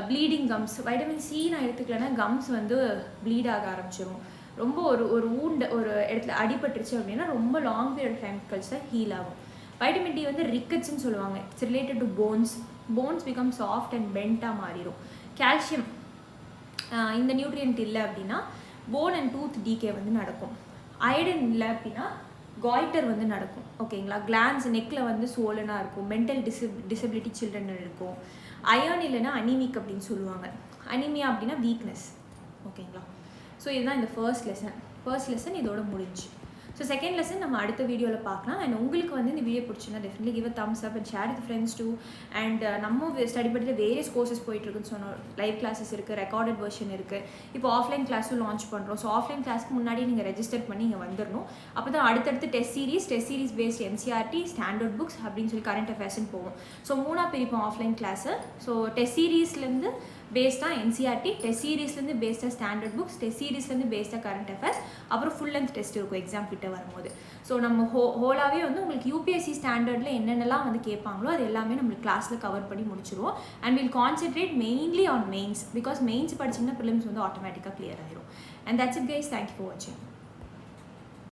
ப்ளீடிங் கம்ஸ், வைட்டமின் சி நான் எடுத்துக்கலன்னா கம்ஸ் வந்து ப்ளீட் ஆக ஆரம்பிச்சிடும். ரொம்ப ஒரு ஊண்டு ஒரு இடத்துல அடிபட்டுருச்சு அப்படின்னா ரொம்ப லாங் பீரியட் டைம் கழிச்சு தான் ஹீல் ஆகும். வைட்டமின் டி வந்து ரிக்கட்ஸ்ன்னு சொல்லுவாங்க. It's related to bones become soft and பென்ட்டாக மாறிடும். கால்சியம் இந்த நியூட்ரியன்ட் இல்லை அப்படின்னா போன் அண்ட் டூத் டீகே வந்து நடக்கும். அயடன் இல்லை அப்படின்னா காய்டர் வந்து நடக்கும். ஓகேங்களா, கிளான்ஸ் நெக்கில் வந்து சோலனாக இருக்கும். மென்டல் டிசபிலிட்டி சில்ட்ரன் இருக்கும். அயர்ன் இல்லைன்னா அனீமிக் அப்படின்னு சொல்லுவாங்க. அனீமியா அப்படின்னா வீக்னஸ். ஓகேங்களா, ஸோ இதுதான் இந்த ஃபர்ஸ்ட் லெசன் இதோட முடிஞ்சு. ஸோ செகண்ட் லெசன் நம்ம அடுத்த வீடியோவில் பார்க்கலாம். அண்ட் உங்களுக்கு வந்து இந்த வீடியோ பிடிச்சிருந்தா definitely give a thumbs up and share with friends too. And நம்ம ஸ்டடி படியில் வேரியஸ் கோர்சஸ் போயிட்டுருக்குன்னு சொன்னோம். லைவ் கிளாஸஸ் இருக்குது, ரெக்கார்டட் வெர்ஷன் இருக்குது. இப்போ ஆஃப்லைன் கிளாஸும் லான்ச் பண்ணுறோம். ஸோ ஆஃப்லைன் கிளாஸ்க்கு முன்னாடி நீங்கள் ரெஜிஸ்டர் பண்ணி இங்கே வந்துடணும். அப்போ தான் அடுத்தடுத்து test series based NCERT standard books அப்படின்னு சொல்லி கரண்ட் அஃபேர்ஸ்ன்னு போவோம். ஸோ 3ஆக பிரிப்போம் ஆஃப்லைன் கிளாஸை. ஸோ டெஸ்ட் சீரீஸ்லேருந்து பேஸ்டாக NCERT, டெஸ்ட் சீரீஸ்லேருந்து பேஸ்டாக ஸ்டாண்டர்ட் புக்ஸ், டெஸ்ட் சீரீஸ்லேருந்து பேஸ்டாக கரண்ட் அஃபேர்ஸ், அப்புறம் ஃபுல் லென்த் டெஸ்ட் இருக்கும் எக்ஸாம் கிட்ட வரும்போது. ஸோ நம்ம ஹோலாகவே வந்து உங்களுக்கு UPSC ஸ்டாண்டர்டில் என்னென்னலாம் வந்து கேட்பாங்களோ அது எல்லாமே நம்மளுக்கு கிளாஸில் கவர் பண்ணி முடிச்சிருவோம். And will concentrate mainly on mains, because mains படிச்சிங்கன்னா ப்ரிலிம்ஸ் வந்து ஆட்டோமேட்டிக்காக கிளியர் ஆயிரும். And that's it guys, thank you for வாட்சிங்.